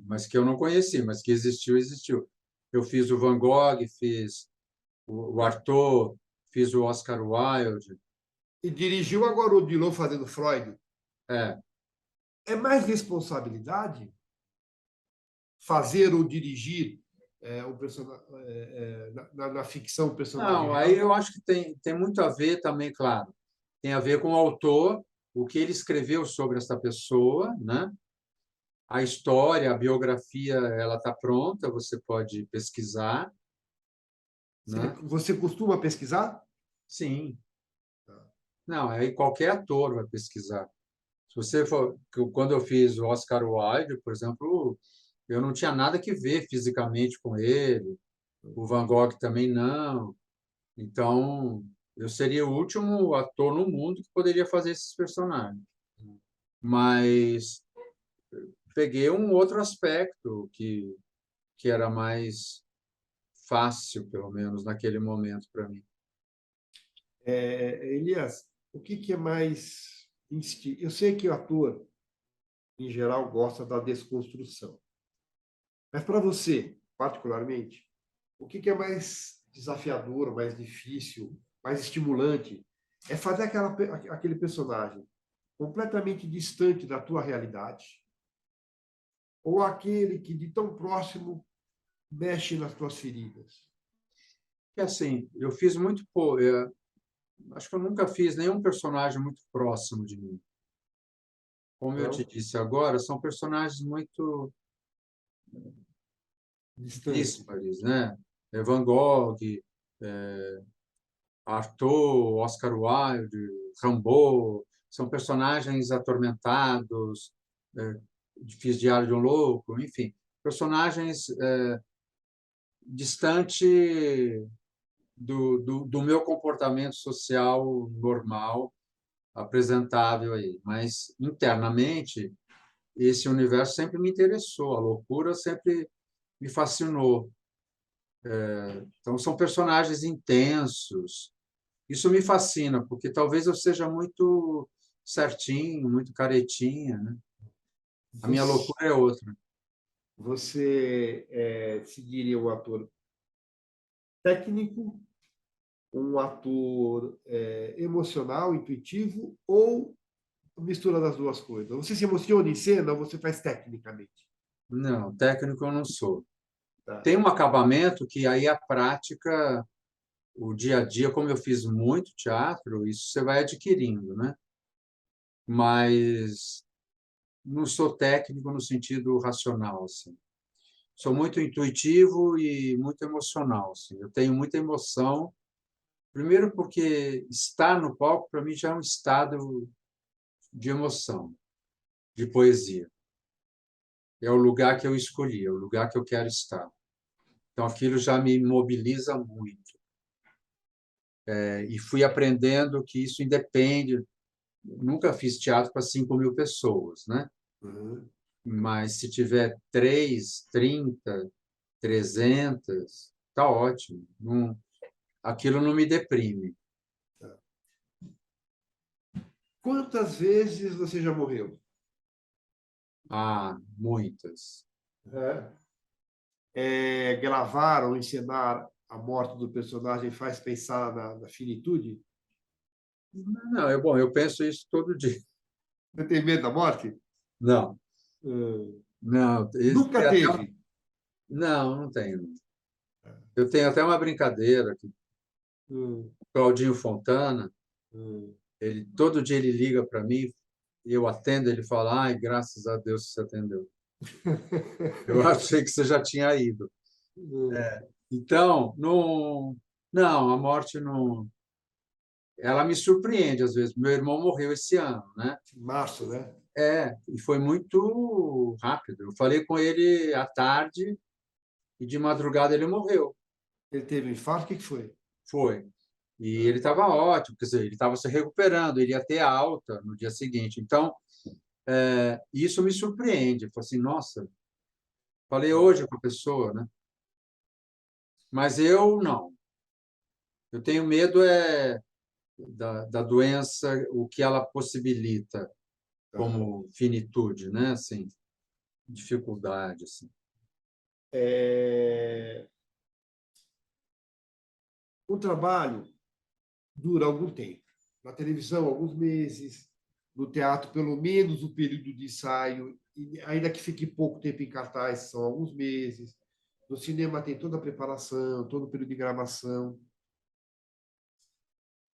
mas que eu não conheci, mas que existiu, existiu. Eu fiz o Van Gogh, fiz o Artaud, fiz o Oscar Wilde. E dirigiu agora o Odilon fazendo Freud. É. É mais responsabilidade fazer ou dirigir o na ficção o personagem Não, aí real? eu acho que tem muito a ver também, claro. Tem a ver com o autor, o que ele escreveu sobre essa pessoa, né? A história, a biografia, ela está pronta, você pode pesquisar, né? Você costuma pesquisar? Sim. Não, aí qualquer ator vai pesquisar. Se você for, quando eu fiz o Oscar Wilde, por exemplo, eu não tinha nada que ver fisicamente com ele. O Van Gogh também não. Então, eu seria o último ator no mundo que poderia fazer esses personagens. Mas peguei um outro aspecto que era mais fácil, pelo menos naquele momento para mim. Elias, o que é mais. Eu sei que o ator, em geral, gosta da desconstrução. Mas para você, particularmente, o que é mais desafiador, mais difícil, mais estimulante? É fazer aquele personagem completamente distante da tua realidade, ou aquele que de tão próximo mexe nas tuas feridas? E assim, eu fiz muito pouco. Acho que eu nunca fiz nenhum personagem muito próximo de mim. Como eu te Não? disse agora, são personagens muito Distante. díspares, né? Van Gogh, Artaud, Oscar Wilde, Rimbaud, são personagens atormentados, fiz Diário de um Louco, enfim, personagens distante do meu comportamento social normal, apresentável aí. Mas, internamente, esse universo sempre me interessou, a loucura sempre me fascinou. Então, são personagens intensos. Isso me fascina, porque talvez eu seja muito certinho, muito caretinha, né? A minha Você, loucura é outra. você seguiria um ator técnico, um ator emocional, intuitivo, ou mistura das duas coisas? Você se emociona em cena ou você faz tecnicamente? Não, técnico eu não sou. Tá? Tem um acabamento que aí a prática, o dia a dia, como eu fiz muito teatro, isso você vai adquirindo, né? Mas não sou técnico no sentido racional, assim. Sou muito intuitivo e muito emocional, assim. Eu tenho muita emoção, primeiro porque estar no palco para mim já é um estado de emoção, de poesia. é o lugar que eu escolhi, é o lugar que eu quero estar. Então, aquilo já me mobiliza muito. E fui aprendendo que isso independe. Nunca fiz teatro para 5.000 pessoas, né? Uhum. Mas se tiver 3, 30, 300, tá ótimo. Não, aquilo não me deprime. Quantas vezes você já morreu? Ah, muitas. Gravar ou encenar a morte do personagem faz pensar na finitude? Não, bom, eu penso isso todo dia. Você tem medo da morte? Não, Uh, não, Nunca tem até teve. não, não tenho. Eu tenho até uma brincadeira que o Uh, Claudinho Fontana, uh. ele todo dia ele liga para mim, eu atendo, ele fala: "Ai, graças a Deus você atendeu. Eu achei que você já tinha ido". Então, não, a morte não, ela me surpreende às vezes. Meu irmão morreu esse ano, né? Março, né? E foi muito rápido. Eu falei com ele à tarde e de madrugada ele morreu. Ele teve um infarto, o que foi? Foi. E ele Ah, estava ótimo, quer dizer, ele estava se recuperando, ele ia ter alta no dia seguinte. Então, isso me surpreende. Eu falei assim, nossa, falei hoje com a pessoa, né? Mas eu não. Eu tenho medo da doença, o que ela possibilita ah. como finitude, né? Assim, dificuldade, assim. É, O trabalho dura algum tempo. Na televisão, alguns meses. No teatro, pelo menos o período de ensaio, e ainda que fique pouco tempo em cartaz, são alguns meses. No cinema tem toda a preparação, todo o período de gravação.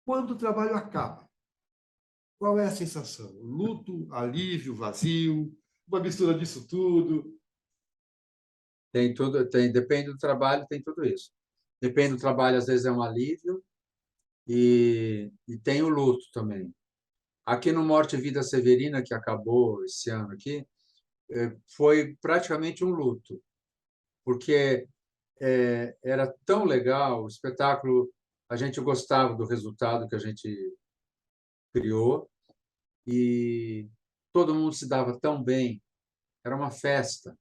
Quando o trabalho acaba, qual é a sensação? Luto, alívio, vazio, uma mistura disso tudo? Tem tudo, depende do trabalho, tem tudo isso. Depende do trabalho, às vezes é um alívio e tem o luto também. Aqui no Morte e Vida Severina, que acabou esse ano aqui, foi praticamente um luto, porque era tão legal o espetáculo, a gente gostava do resultado que a gente criou e todo mundo se dava tão bem, era uma festa.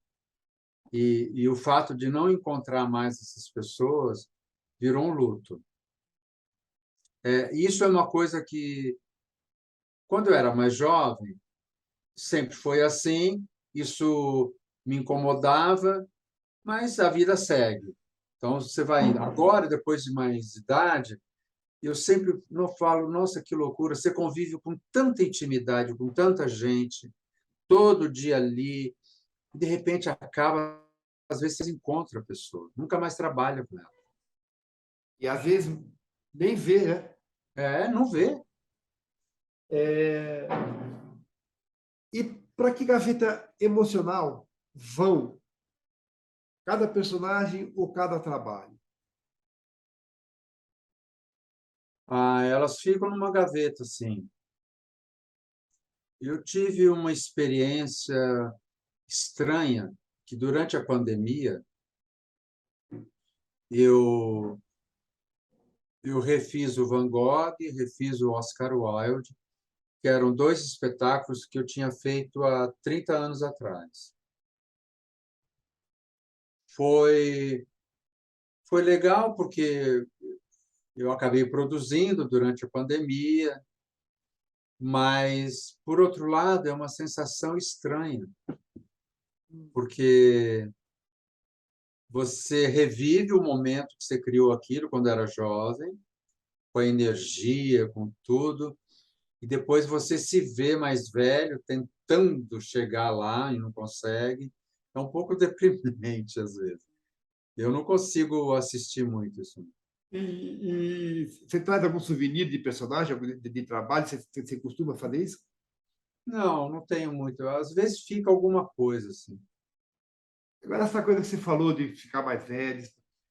E o fato de não encontrar mais essas pessoas virou um luto. Isso é uma coisa que, quando eu era mais jovem, sempre foi assim, isso me incomodava, mas a vida segue. Então, você vai indo. Agora, depois de mais idade, eu sempre não falo, nossa, que loucura, você convive com tanta intimidade, com tanta gente, todo dia ali, e de repente acaba, às vezes você encontra a pessoa, nunca mais trabalha com ela. E às vezes nem vê, né? Não vê. É... E para que gaveta emocional vão cada personagem ou cada trabalho? Elas ficam numa gaveta, assim. Eu tive uma experiência estranha que durante a pandemia eu eu refiz o Van Gogh, refiz o Oscar Wilde, que eram dois espetáculos que eu tinha feito há 30 anos atrás. Foi foi legal porque eu acabei produzindo durante a pandemia, mas por outro lado é uma sensação estranha, porque você revive o momento que você criou aquilo quando era jovem, com a energia, com tudo, e depois você se vê mais velho, tentando chegar lá e não consegue. É um pouco deprimente às vezes. Eu não consigo assistir muito isso. E você traz algum souvenir de personagem, algum de trabalho? Você costuma fazer isso? Não, não tenho muito. Às vezes fica alguma coisa assim. Agora, essa coisa que você falou de ficar mais velho,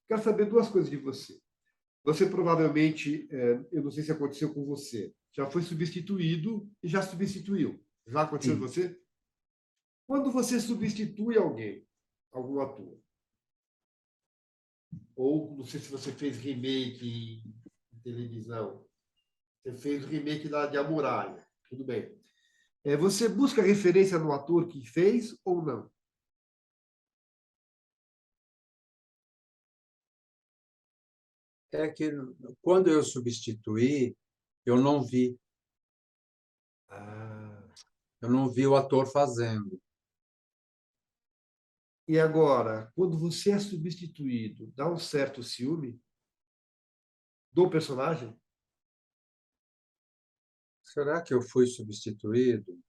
quero saber duas coisas de você. Você provavelmente, eu não sei se aconteceu com você, já foi substituído e já substituiu. Já aconteceu com Sim, você? Quando você substitui alguém, algum ator, ou não sei se você fez remake em televisão, você fez o remake de A Muralha, tudo bem. Você busca referência no ator que fez ou não? É que quando eu substituí, eu não vi, Ah. eu não vi o ator fazendo. E agora, quando você é substituído, dá um certo ciúme do personagem? Será que eu fui substituído?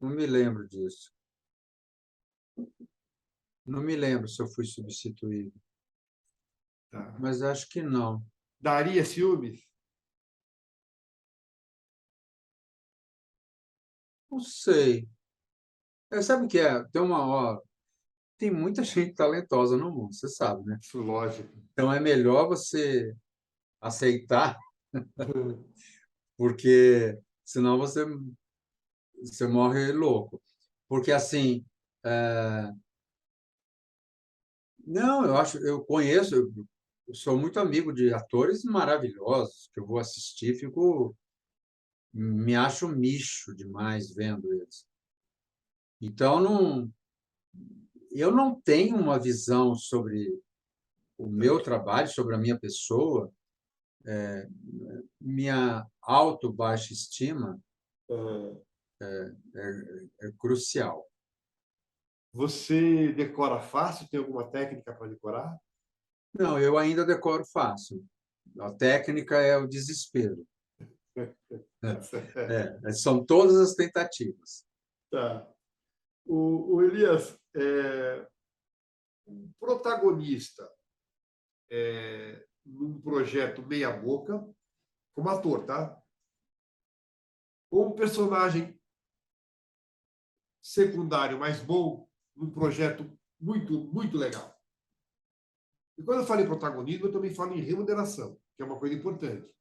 Não me lembro disso. Não me lembro se eu fui substituído, Tá. mas acho que não. Daria ciúmes? Não sei. Sabe o que é? Tem muita gente talentosa no mundo, você sabe, né? Isso, lógico. Então é melhor você aceitar, porque senão você morre louco. Porque assim, é, não, eu conheço, eu sou muito amigo de atores maravilhosos que eu vou assistir, me acho micho demais vendo eles. Então eu não tenho uma visão sobre o meu trabalho, sobre a minha pessoa, minha auto-baixa estima Ah, é crucial. você decora fácil? Tem alguma técnica para decorar? Não, eu ainda decoro fácil. A técnica é o desespero. São todas as tentativas. Tá. O Elias, um protagonista num projeto meia boca, como ator, tá? Ou um personagem secundário mais bom num projeto muito, muito legal. E quando eu falo em protagonismo, eu também falo em remuneração, que é uma coisa importante.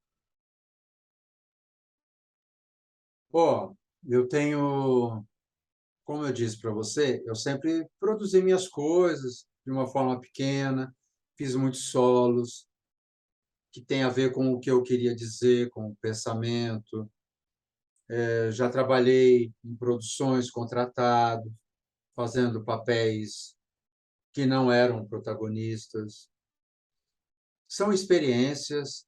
Ó, eu tenho, como eu disse para você, eu sempre produzi minhas coisas de uma forma pequena, fiz muitos solos que tem a ver com o que eu queria dizer, com o pensamento. Já trabalhei em produções contratado, fazendo papéis que não eram protagonistas. São experiências,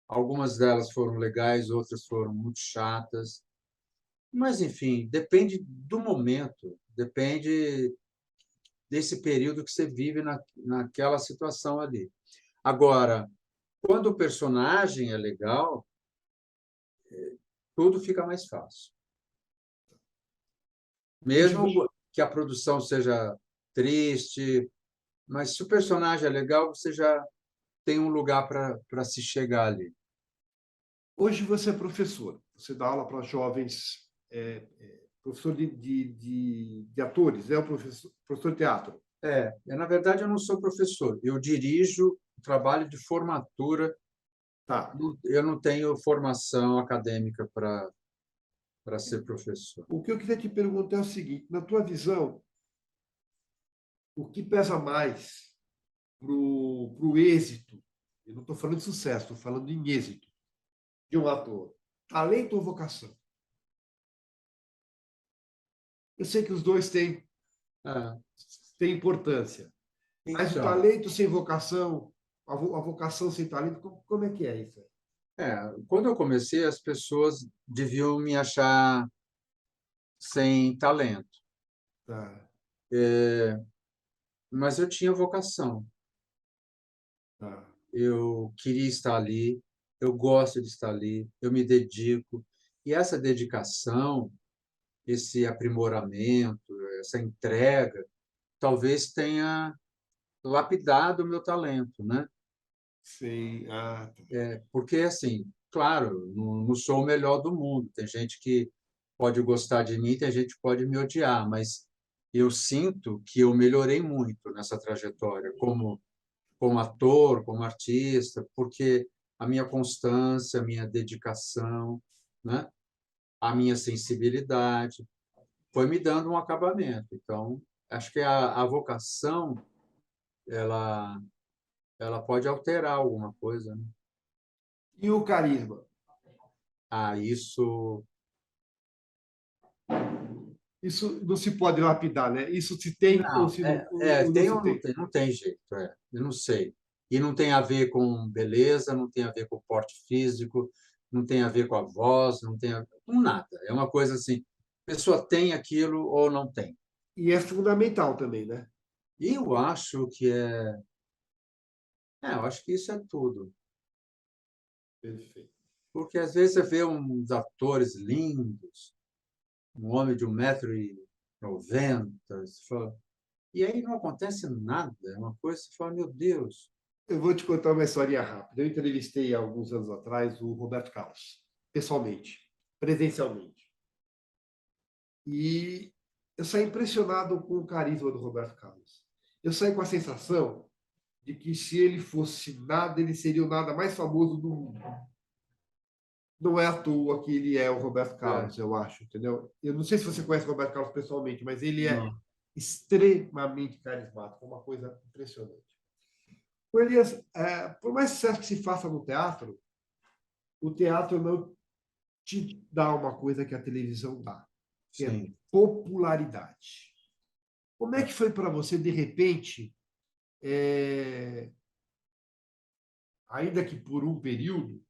algumas delas foram legais, outras foram muito chatas, mas, enfim, depende do momento, depende desse período que você vive naquela situação ali. Agora, quando o personagem é legal, tudo fica mais fácil. Hoje, Mesmo que a produção seja triste, mas se o personagem é legal, você já tem um lugar para se chegar ali. hoje você é professor, você dá aula para jovens, professor de atores, é o professor de teatro. Na verdade, eu não sou professor, eu dirijo o trabalho de formatura, Tá. eu não tenho formação acadêmica para ser professor. O que eu queria te perguntar é o seguinte: na tua visão, o que pesa mais para o êxito? Eu não estou falando de sucesso, estou falando em êxito de um ator. Talento ou vocação? Eu sei que os dois Ah, têm importância, mas o então, talento sem vocação, a vocação sem talento, como é que é isso? quando eu comecei, as pessoas deviam me achar sem talento, Tá, mas eu tinha vocação. tá. Eu queria estar ali, eu gosto de estar ali, eu me dedico. E essa dedicação, esse aprimoramento, essa entrega, talvez tenha lapidado o meu talento, né? Sim, tá. Porque, assim, claro, não sou o melhor do mundo. Tem gente que pode gostar de mim, tem gente que pode me odiar, mas eu sinto que eu melhorei muito nessa trajetória, como ator, como artista, porque a minha constância, a minha dedicação, né? A minha sensibilidade. foi me dando um acabamento. Então, acho que a vocação, ela, ela pode alterar alguma coisa, né? E o carisma? Ah, isso Isso não se pode lapidar, né? Isso se tem ou, não, se não, ou não tem se ou não tem. tem? Não tem jeito, eu não sei. E não tem a ver com beleza, não tem a ver com porte físico, não tem a ver com a voz, não tem a ver com nada. É uma coisa assim, a pessoa tem aquilo ou não tem. E é fundamental também, né? E eu acho que eu acho que isso é tudo. Perfeito. Porque às vezes você vê uns atores lindos, um homem de 1,90 m, e aí não acontece nada. É uma coisa que você fala, meu Deus. Eu vou te contar uma historinha rápida. Eu entrevistei há alguns anos atrás o Roberto Carlos, pessoalmente, presencialmente. E eu saí impressionado com o carisma do Roberto Carlos. Eu saí com a sensação de que se ele fosse nada, ele seria o nada mais famoso do mundo. Não é à toa que ele é o Roberto É, Carlos, eu acho, entendeu? Eu não sei se você conhece o Roberto Carlos pessoalmente, mas ele é não. extremamente carismático, é uma coisa impressionante. O Elias, por mais sucesso que se faça no teatro, o teatro não te dá uma coisa que a televisão dá, que é Sim. popularidade. Como é É. que foi para você, de repente, é, ainda que por um período,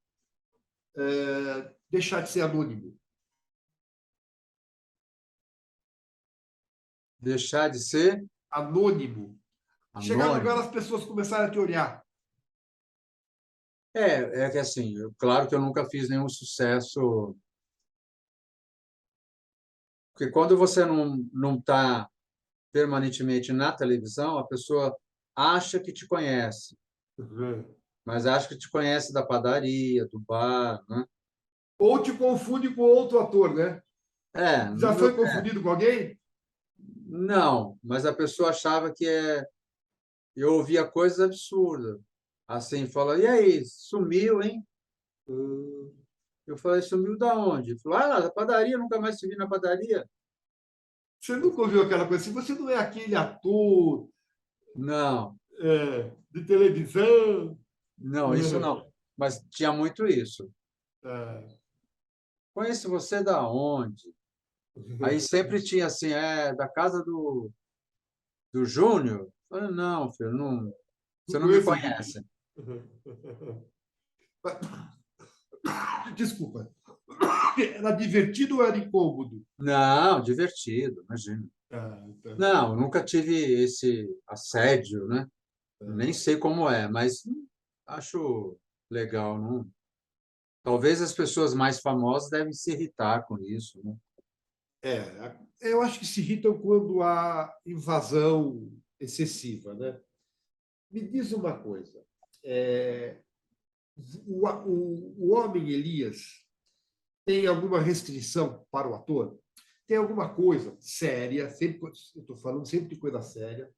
deixar de ser anônimo? Deixar de ser Anônimo. Chegar no lugar, anônimo. as pessoas começarem a te olhar. É que assim, claro que eu nunca fiz nenhum sucesso, porque quando você não está permanentemente na televisão, a pessoa acha que te conhece, Uhum. mas acha que te conhece da padaria, do bar, né? Ou te confunde com outro ator, né? Já No meu, foi confundido com alguém? não, mas a pessoa achava que eu ouvia coisas absurdas. Assim, fala, e aí, sumiu, hein? Hum. Eu falei, sumiu da onde? Ele falou, ah, da padaria, nunca mais te vi na padaria. Você nunca ouviu aquela coisa assim? Você não é aquele ator Não, de televisão? não, isso não. Mas tinha muito isso. É. Conheço você da onde? Aí sempre tinha assim, da casa do Júnior. Eu falei, não, filho, não, Não você não me conheço o Júlio. conhece. Desculpa. Era divertido ou era incômodo? Não, divertido, imagina. Então, Não, nunca tive esse assédio, né? Nem sei como é, mas acho legal, não? Talvez as pessoas mais famosas devem se irritar com isso, né? eu acho que se irritam quando há invasão excessiva, né? Me diz uma coisa. É, o homem Elias tem alguma restrição para o ator? Tem alguma coisa séria, sempre, eu estou falando sempre de coisa séria,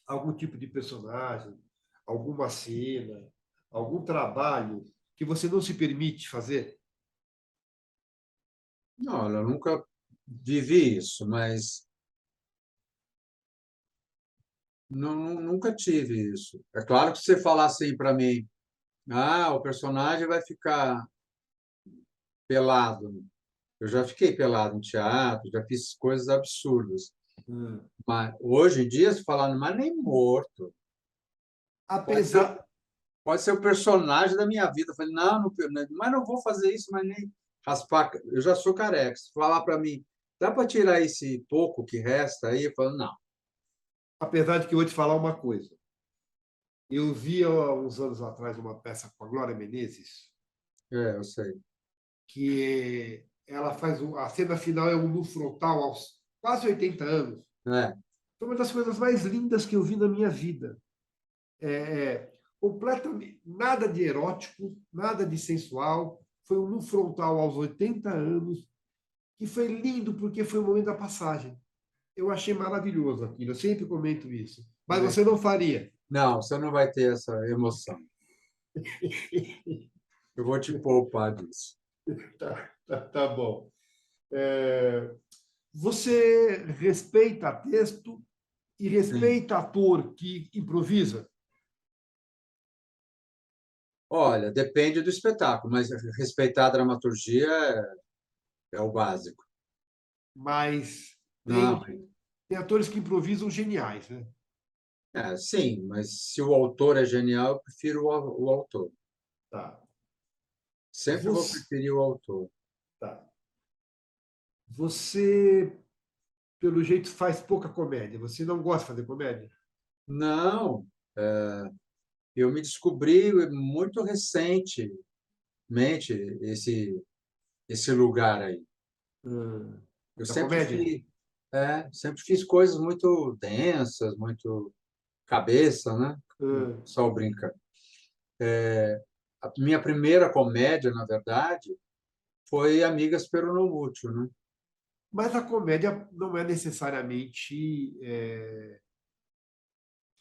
algum tipo de personagem, alguma cena, algum trabalho que você não se permite fazer? Não, eu nunca vivi isso, mas nunca tive isso. É claro que se você falar assim para mim, o personagem vai ficar pelado. Eu já fiquei pelado em teatro, já fiz coisas absurdas. Hum. Mas hoje em dia, se falar, mas nem morto. Pode ser, Apesar, pode ser o personagem da minha vida. Eu falei, não, mas não vou fazer isso, mas nem raspar. Eu já sou careca. Se falar para mim, dá para tirar esse pouco que resta aí? Eu falo, não. apesar de que eu vou te falar uma coisa. Eu vi há uns anos atrás uma peça com a Glória Menezes, Eu sei. que ela faz a cena final é um nu frontal aos quase 80 anos. É, Foi uma das coisas mais lindas que eu vi na minha vida. Completamente nada de erótico, nada de sensual. Foi um nu frontal aos 80 anos, que foi lindo porque foi o momento da passagem. Eu achei maravilhoso aquilo. Eu sempre comento isso. Mas é. você não faria. Não, você não vai ter essa emoção. Eu vou te poupar disso. Tá bom. É, Você respeita texto e Sim. respeita ator que improvisa, Olha, depende do espetáculo, mas respeitar a dramaturgia é o básico. mas Não, tem atores que improvisam geniais, né? sim, mas se o autor é genial, eu prefiro o autor. Tá. Sempre vou Você, preferir o autor. tá. Você, pelo jeito, faz pouca comédia. Você não gosta de fazer comédia? Não, eu me descobri muito recentemente esse lugar aí. Hum, Eu da sempre comédia? fiz, sempre fiz coisas muito densas, muito cabeça, né? O Hum. pessoal brinca. A minha primeira comédia, na verdade, foi Amigas Peronomútil, né? Mas a comédia não é necessariamente.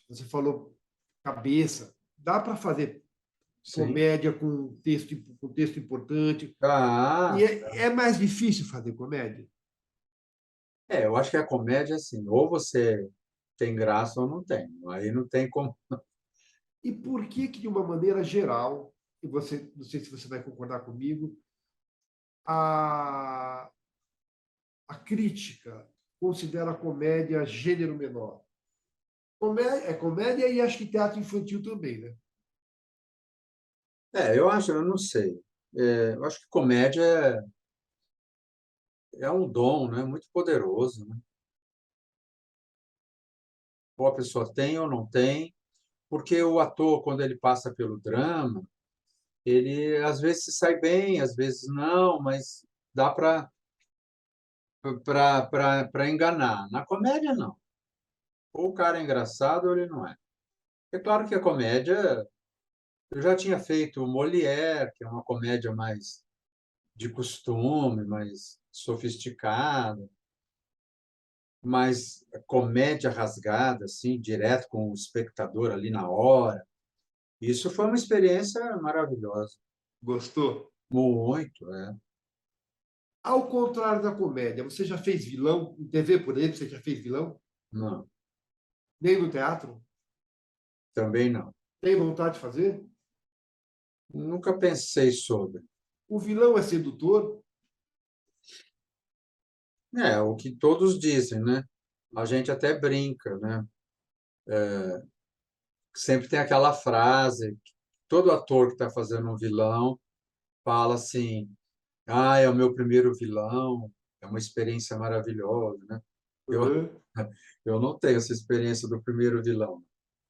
Você falou cabeça. Dá para fazer Sim. comédia com texto importante. E Ah, é mais difícil fazer comédia. eu acho que a comédia é assim, ou você tem graça ou não tem. Aí não tem como. E por que, de uma maneira geral, e você, não sei se você vai concordar comigo, a, a crítica considera a comédia gênero menor? Comédia, é comédia e acho que teatro infantil também, né? Eu não sei. Eu acho que comédia é um dom, né? Muito poderoso, né? Ou a pessoa tem ou não tem, porque o ator, quando ele passa pelo drama, ele às vezes se sai bem, às vezes não, mas dá para enganar. Na comédia, não. Ou o cara é engraçado ou ele não é. É claro que a comédia, eu já tinha feito Molière, que é uma comédia mais de costume, mais sofisticada, mais comédia rasgada, assim, direto com o espectador ali na hora. Isso foi uma experiência maravilhosa. Gostou? Muito, Ao contrário da comédia, você já fez vilão em TV, por exemplo? Você já fez vilão? Não, Nem no teatro? também não. Tem vontade de fazer? Nunca pensei sobre. O vilão é sedutor? É, o que todos dizem, né? A gente até brinca, né? Sempre tem aquela frase, que todo ator que está fazendo um vilão fala assim, ah, é o meu primeiro vilão, é uma experiência maravilhosa, né? Eu, Uhum. eu não tenho essa experiência do primeiro vilão.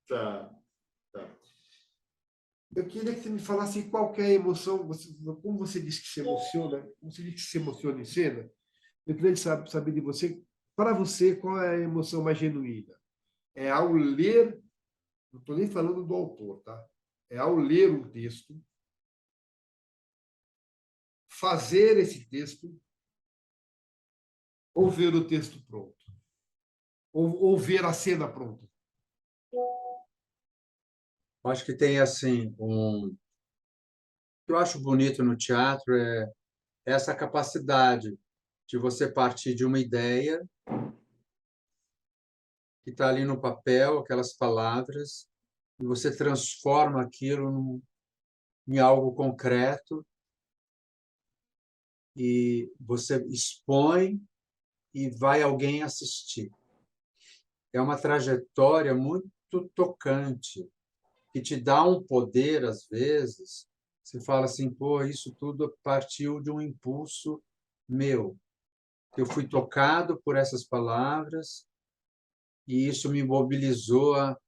Tá, tá. Eu queria que você me falasse qual que é a emoção, como você disse que se emociona, como você disse que se emociona em cena, eu queria saber de você, para você, qual é a emoção mais genuína? É ao ler, não estou nem falando do autor, tá? É ao ler um texto, fazer esse texto, ou ver o texto pronto, ou ver a cena pronta. Acho que tem assim o que eu acho bonito no teatro é essa capacidade de você partir de uma ideia que está ali no papel, aquelas palavras, e você transforma aquilo em algo concreto e você expõe e vai alguém assistir. É uma trajetória muito tocante, que te dá um poder, às vezes. Você fala assim, pô, isso tudo partiu de um impulso meu. Eu fui tocado por essas palavras e isso me mobilizou a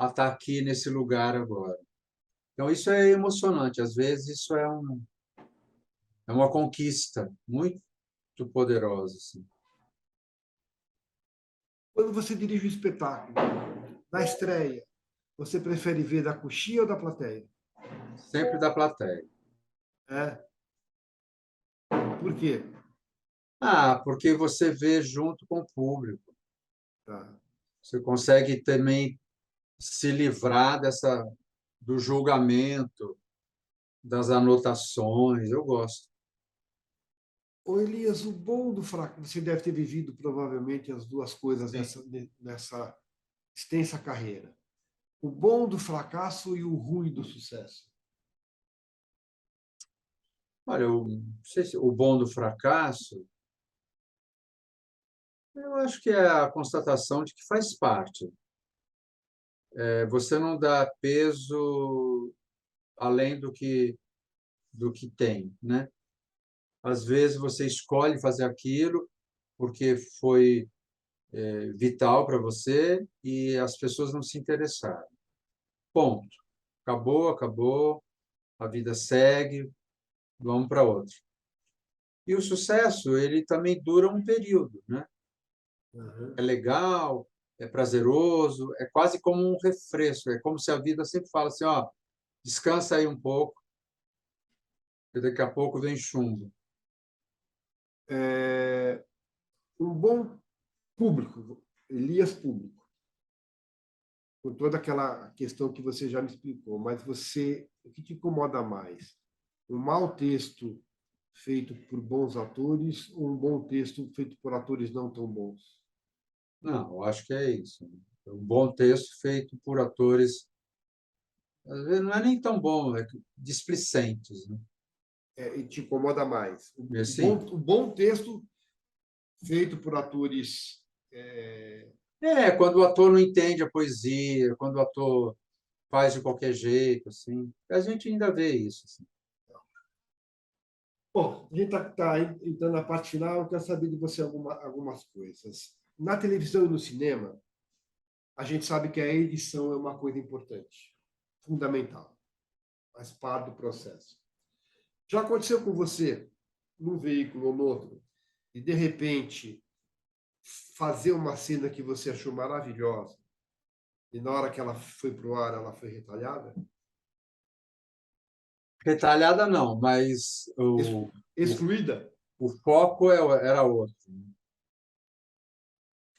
estar aqui nesse lugar agora. Então, isso é emocionante. Às vezes, isso é uma conquista muito poderosa. Assim. Quando você dirige o espetáculo, na estreia, você prefere ver da coxia ou da plateia? Sempre da plateia. É. Por quê? Ah, porque você vê junto com o público. Tá. Você consegue também se livrar do julgamento, das anotações. Eu gosto. Ô, Elias, o bom do fracasso, você deve ter vivido provavelmente as duas coisas Sim. nessa extensa carreira. O bom do fracasso e o ruim do sucesso. Olha, eu não sei se o bom do fracasso, eu acho que é a constatação de que faz parte. Você não dá peso além do que tem, né? Às vezes você escolhe fazer aquilo porque foi vital para você e as pessoas não se interessaram. Ponto. Acabou, acabou, a vida segue, vamos para outro. E o sucesso, ele também dura um período, né? É Uhum. legal, é prazeroso, é quase como um refresco, é como se a vida sempre fala assim, ó, descansa aí um pouco, que daqui a pouco vem chumbo. É, um bom público, Elias público, por toda aquela questão que você já me explicou, mas o que te incomoda mais? Um mau texto feito por bons atores ou um bom texto feito por atores não tão bons? Não, eu acho que é isso. Um bom texto feito por atores, às vezes não é nem tão bom, displicentes, né? E te incomoda mais? E assim, O bom texto feito por atores. É, quando o ator não entende a poesia, quando o ator faz de qualquer jeito, assim, a gente ainda vê isso, assim. Bom, a gente está entrando na parte final, eu quero saber de você algumas coisas. Na televisão e no cinema, a gente sabe que a edição é uma coisa importante, fundamental, faz parte do processo. Já aconteceu com você, num veículo ou no outro, e de repente fazer uma cena que você achou maravilhosa, e na hora que ela foi para o ar, ela foi retalhada? Retalhada não, mas o, Excluída? o foco era outro.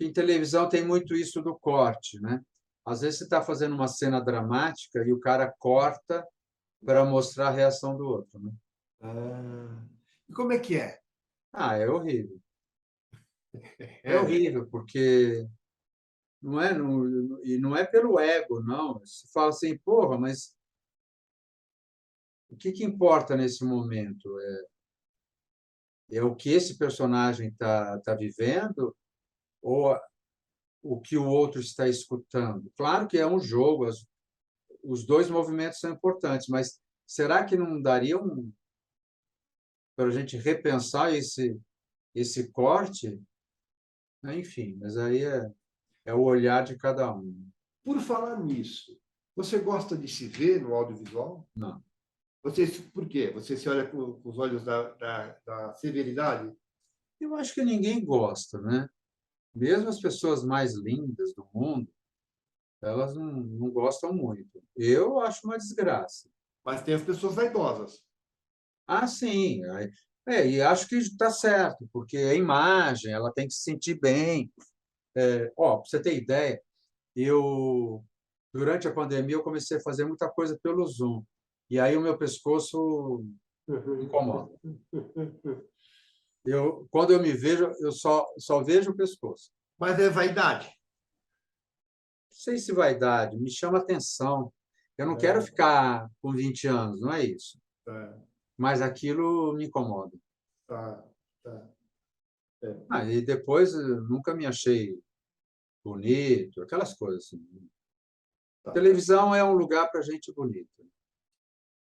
Em televisão tem muito isso do corte, né? Às vezes você está fazendo uma cena dramática e o cara corta para mostrar a reação do outro, né? Ah, e como é que é? Ah, é horrível. É É, né? horrível, porque e não é pelo ego, não. Você fala assim, porra, mas o que que importa nesse momento? É o que esse personagem está vivendo ou o que o outro está escutando? Claro que é um jogo, os dois movimentos são importantes, mas será que não daria para a gente repensar esse corte? Enfim, mas aí é o olhar de cada um. Por falar nisso, você gosta de se ver no audiovisual? Não. Você, por quê? Você se olha com os olhos da severidade? Eu acho que ninguém gosta, né? Mesmo as pessoas mais lindas do mundo, elas não gostam muito. Eu acho uma desgraça. Mas tem as pessoas vaidosas. Ah, sim. E acho que está certo, porque a imagem, ela tem que se sentir bem. Ó, para você ter ideia, eu, durante a pandemia, eu comecei a fazer muita coisa pelo Zoom. E aí o meu pescoço incomoda. Quando eu me vejo, eu só vejo o pescoço. Mas é vaidade. Não sei se vaidade, me chama atenção. Eu não quero É, ficar com 20 anos, não é isso. tá, Mas aquilo me incomoda. tá, tá, é, Ah, e depois eu nunca me achei bonito, aquelas coisas assim. tá. Televisão é um lugar para gente bonita.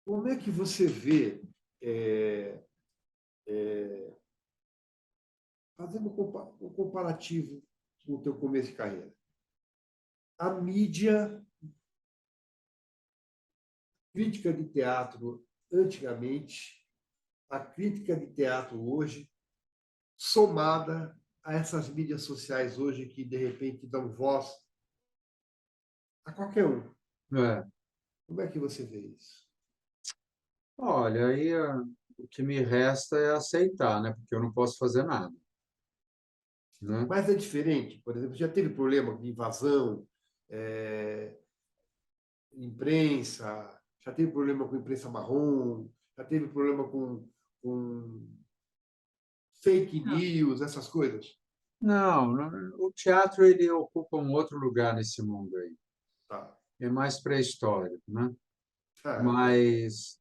Como é que você vê, é, fazendo um comparativo com o teu começo de carreira? A mídia crítica de teatro antigamente, a crítica de teatro hoje, somada a essas mídias sociais hoje que, de repente, dão voz a qualquer um. É. Como é que você vê isso? Olha, aí o que me resta é aceitar, né? Porque eu não posso fazer nada, né? Mas é diferente, por exemplo, já teve problema de invasão, é, imprensa, já teve problema com imprensa marrom, já teve problema com fake news, essas coisas? Não, o teatro ele ocupa um outro lugar nesse mundo aí. Tá. É mais pré-histórico, né? É. Mas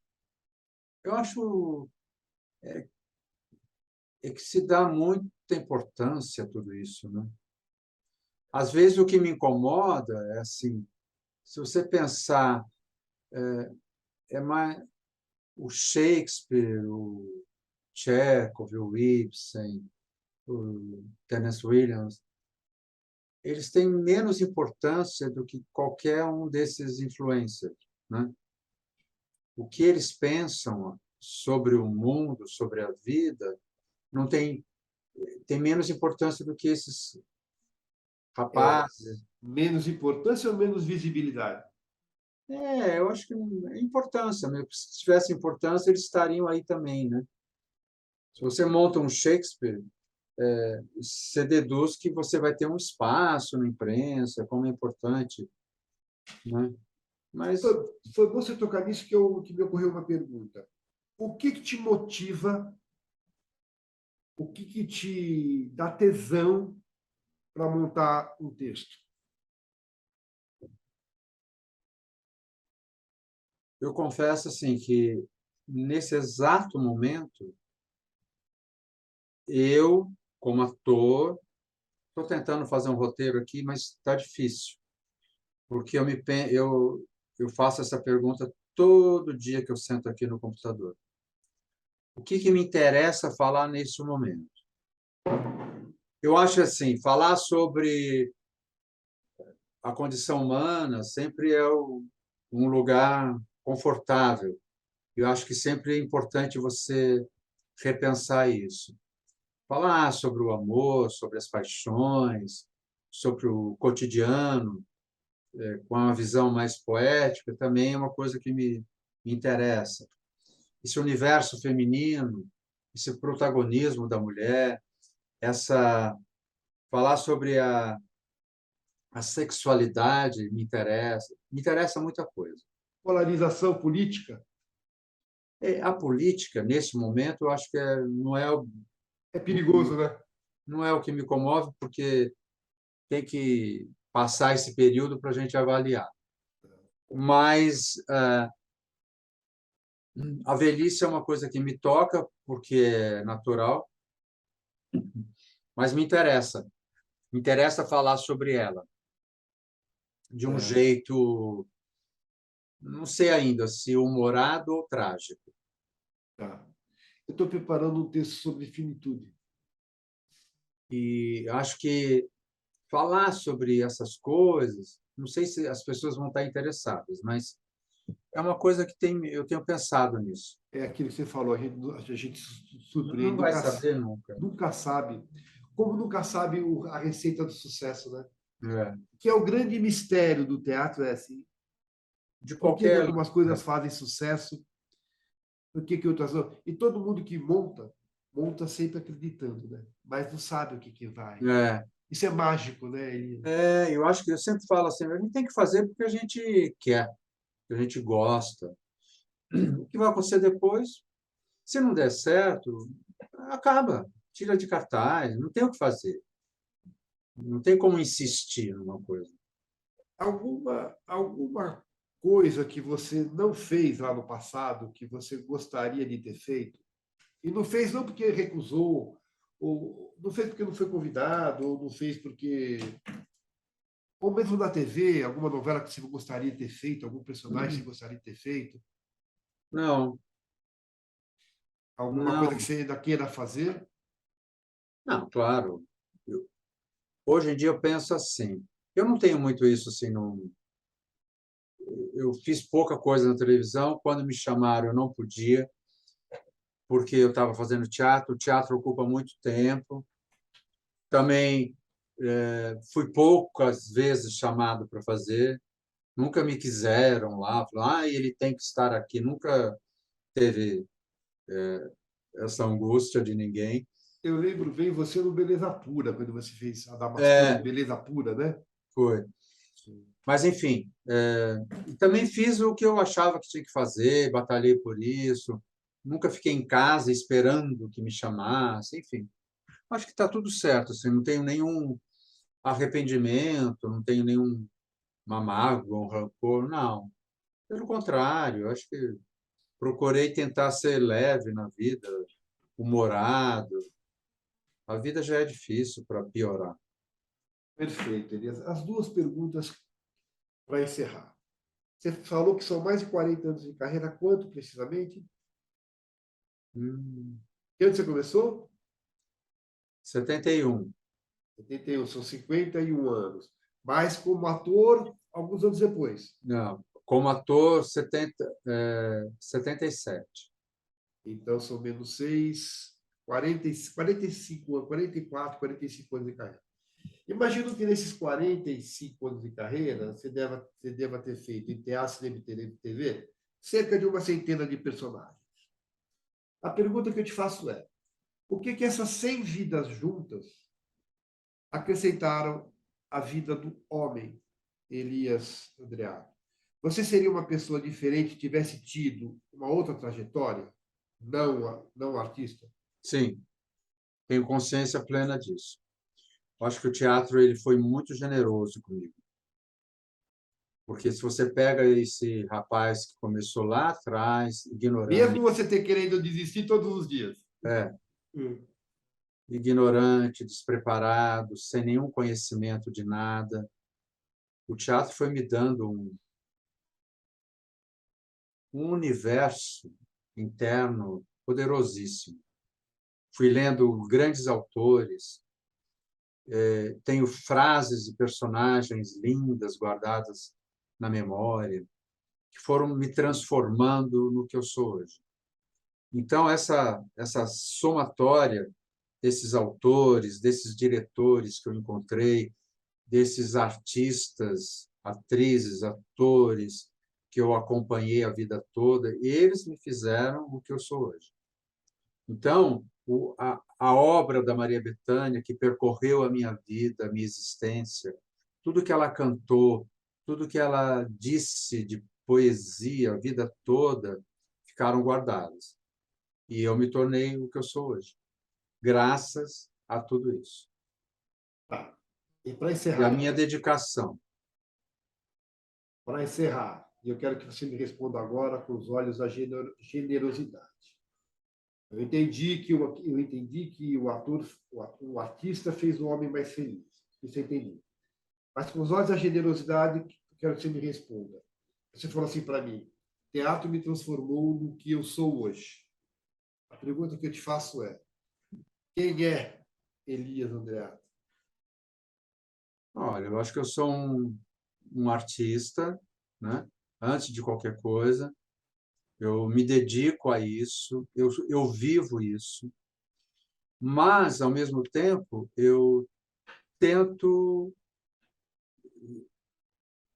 eu acho que se dá muita importância a tudo isso, né? Às vezes o que me incomoda é assim, se você pensar, é mais o Shakespeare, o Chekhov, o Ibsen, o Tennessee Williams, eles têm menos importância do que qualquer um desses influencers, né? O que eles pensam sobre o mundo, sobre a vida, não tem menos importância do que esses É, rapazes. menos importância ou menos visibilidade? Eu acho que é importância, né? Se tivesse importância, eles estariam aí também, né? Se você monta um Shakespeare, você deduz que você vai ter um espaço na imprensa, como é importante, né? Foi, Mas foi bom você tocar nisso que me ocorreu uma pergunta. O que te motiva, o que te dá tesão para montar um texto? eu confesso assim que nesse exato momento eu, como ator, estou tentando fazer um roteiro aqui, mas está difícil, porque eu faço essa pergunta todo dia que eu sento aqui no computador. O que me interessa falar nesse momento? Eu acho assim, falar sobre a condição humana sempre é um lugar confortável. Eu acho que sempre é importante você repensar isso. Falar sobre o amor, sobre as paixões, sobre o cotidiano, com uma visão mais poética, também é uma coisa que me interessa. Esse universo feminino, esse protagonismo da mulher, essa falar sobre a sexualidade me interessa muita coisa. Polarização política? A política, nesse momento, eu acho que É perigoso, né? não é o que me comove, porque tem que passar esse período para a gente avaliar. Mas a velhice é uma coisa que me toca, porque é natural, mas me interessa. Me interessa falar sobre ela de um É, jeito, não sei ainda se humorado ou trágico. tá. Eu estou preparando um texto sobre finitude. E acho que falar sobre essas coisas, não sei se as pessoas vão estar interessadas, mas é uma coisa que eu tenho pensado nisso. É aquilo que você falou, a gente se Não surpreende, vai saber nunca. nunca sabe, como nunca sabe a receita do sucesso, né? É. Que é o grande mistério do teatro, é assim, De por que que qualquer. algumas coisas fazem sucesso, por que que outras não? E todo mundo que monta, monta sempre acreditando, né? Mas não sabe o que que vai. É, Isso é mágico, né, Elina? eu acho que eu sempre falo assim, a gente tem que fazer porque a gente quer, porque a gente gosta. O que vai acontecer depois, se não der certo, acaba, tira de cartaz, não tem o que fazer. Não tem como insistir numa coisa. Alguma coisa que você não fez lá no passado, que você gostaria de ter feito, e não fez não porque recusou, ou não fez porque não foi convidado, ou não fez porque. Ou mesmo na TV, alguma novela que você gostaria de ter feito, algum personagem que você gostaria de ter feito, Não, alguma coisa que não, você ainda queira fazer. não, claro. Hoje em dia eu penso assim, eu não tenho muito isso assim, não, eu fiz pouca coisa na televisão, quando me chamaram eu não podia, porque eu estava fazendo teatro, o teatro ocupa muito tempo. Também fui poucas vezes chamado para fazer, nunca me quiseram lá, falaram, ele tem que estar aqui, nunca teve essa angústia de ninguém. Eu lembro bem você no Beleza Pura, quando você fez a Damascena no É, Beleza Pura, né? foi. Mas, enfim, e também fiz o que eu achava que tinha que fazer, batalhei por isso. nunca fiquei em casa esperando que me chamasse, enfim. Acho que está tudo certo, assim, não tenho nenhum arrependimento, não tenho nenhuma mágoa, um rancor, não. Pelo contrário, acho que procurei tentar ser leve na vida, humorado. A vida já é difícil para piorar. Perfeito, Elias. As duas perguntas para encerrar. Você falou que são mais de 40 anos de carreira, quanto precisamente? Hum, Que ano você começou? 71. 71, são 51 anos. Mas como ator, alguns anos depois. Não, como ator, 77. Então, são menos 6, 45 anos, 44, 45 anos de carreira. Imagino que nesses 45 anos de carreira, você deva ter feito em teatro, cinema e TV cerca de uma centena de personagens. A pergunta que eu te faço é: o que essas 100 vidas juntas acrescentaram à vida do homem, Elias Andreato? Você seria uma pessoa diferente se tivesse tido uma outra trajetória, não artista? Sim, tenho consciência plena disso. Acho que o teatro ele foi muito generoso comigo. Porque se você pega esse rapaz que começou lá atrás, ignorante, Mesmo você ter querendo desistir todos os dias. é, Hum. ignorante, despreparado, sem nenhum conhecimento de nada, o teatro foi me dando um universo interno poderosíssimo. Fui lendo grandes autores, tenho frases e personagens lindas guardadas na memória, que foram me transformando no que eu sou hoje. Então, essa somatória desses autores, desses diretores que eu encontrei, desses artistas, atrizes, atores que eu acompanhei a vida toda, eles me fizeram o que eu sou hoje. Então, a obra da Maria Bethânia, que percorreu a minha vida, a minha existência, tudo que ela cantou, tudo que ela disse de poesia a vida toda, ficaram guardadas. E eu me tornei o que eu sou hoje, graças a tudo isso. Tá. E para E a encerrar, minha dedicação. eu quero que você me responda agora com os olhos da generosidade. Eu entendi que o artista fez o homem mais feliz. Isso eu entendi. Mas com os olhos da generosidade, eu quero que você me responda. Você falou assim para mim: teatro me transformou no que eu sou hoje. A pergunta que eu te faço é: quem é Elias Andreato? Olha, eu acho que eu sou um artista, né? Antes de qualquer coisa, eu me dedico a isso, eu vivo isso, mas, ao mesmo tempo, eu tento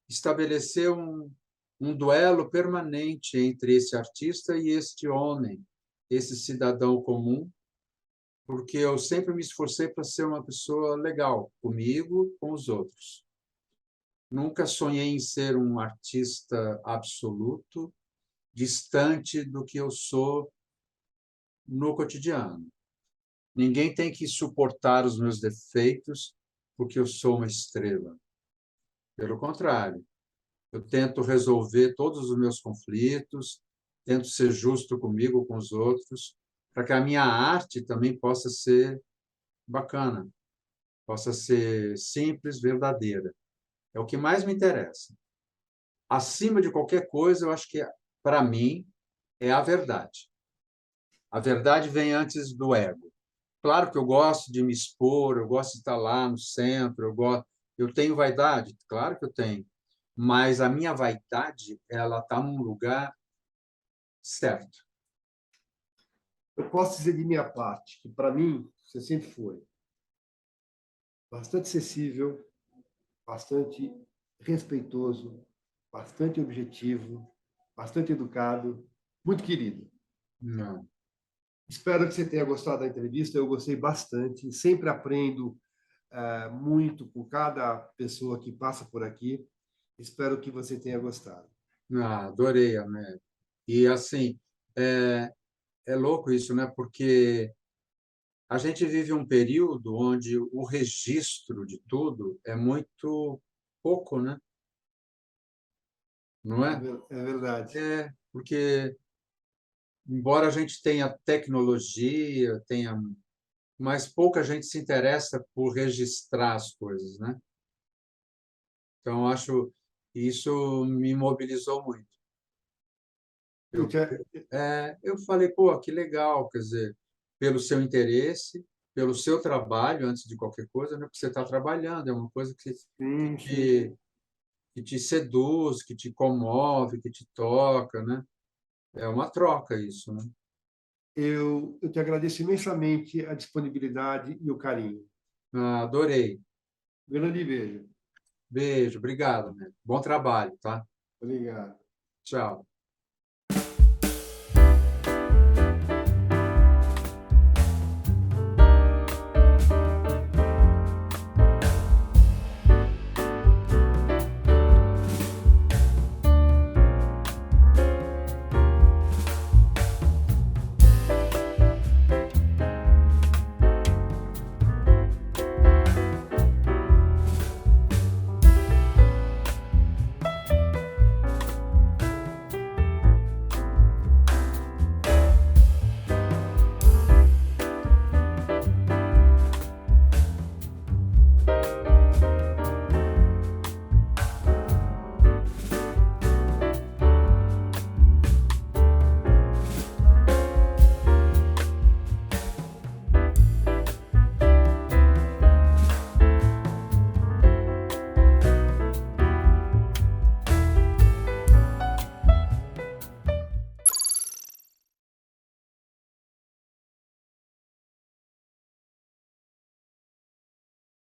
estabelecer um duelo permanente entre esse artista e este homem, esse cidadão comum, porque eu sempre me esforcei para ser uma pessoa legal comigo, com os outros. Nunca sonhei em ser um artista absoluto, distante do que eu sou no cotidiano. Ninguém tem que suportar os meus defeitos porque eu sou uma estrela. Pelo contrário, eu tento resolver todos os meus conflitos, tento ser justo comigo, com os outros, para que a minha arte também possa ser bacana, possa ser simples, verdadeira. É o que mais me interessa. Acima de qualquer coisa, eu acho que, para mim, é a verdade. A verdade vem antes do ego. Claro que eu gosto de me expor, eu gosto de estar lá no centro, eu tenho vaidade, claro que eu tenho, mas a minha vaidade, ela está num lugar certo. Eu posso dizer de minha parte que, para mim, você sempre foi bastante acessível, bastante respeitoso, bastante objetivo, bastante educado, muito querido. Não. Espero que você tenha gostado da entrevista. Eu gostei bastante. Sempre aprendo muito com cada pessoa que passa por aqui. Espero que você tenha gostado. Ah, adorei, Américo. E assim, é louco isso, né? Porque a gente vive um período onde o registro de tudo é muito pouco, né? Não é? É verdade. É, porque embora a gente tenha tecnologia, tenha, mas pouca gente se interessa por registrar as coisas, né? Então acho que isso me mobilizou muito. Eu Eu, te, eu falei, pô, que legal, quer dizer, pelo seu interesse, pelo seu trabalho, antes de qualquer coisa, né? Porque você está trabalhando, é uma coisa sim, sim. te, que te seduz, que te comove, que te toca, né? É uma troca isso, né? Eu te agradeço imensamente a disponibilidade e o carinho. Ah, adorei. Grande beijo. Beijo, obrigado, né? Bom trabalho, tá? Obrigado. Tchau.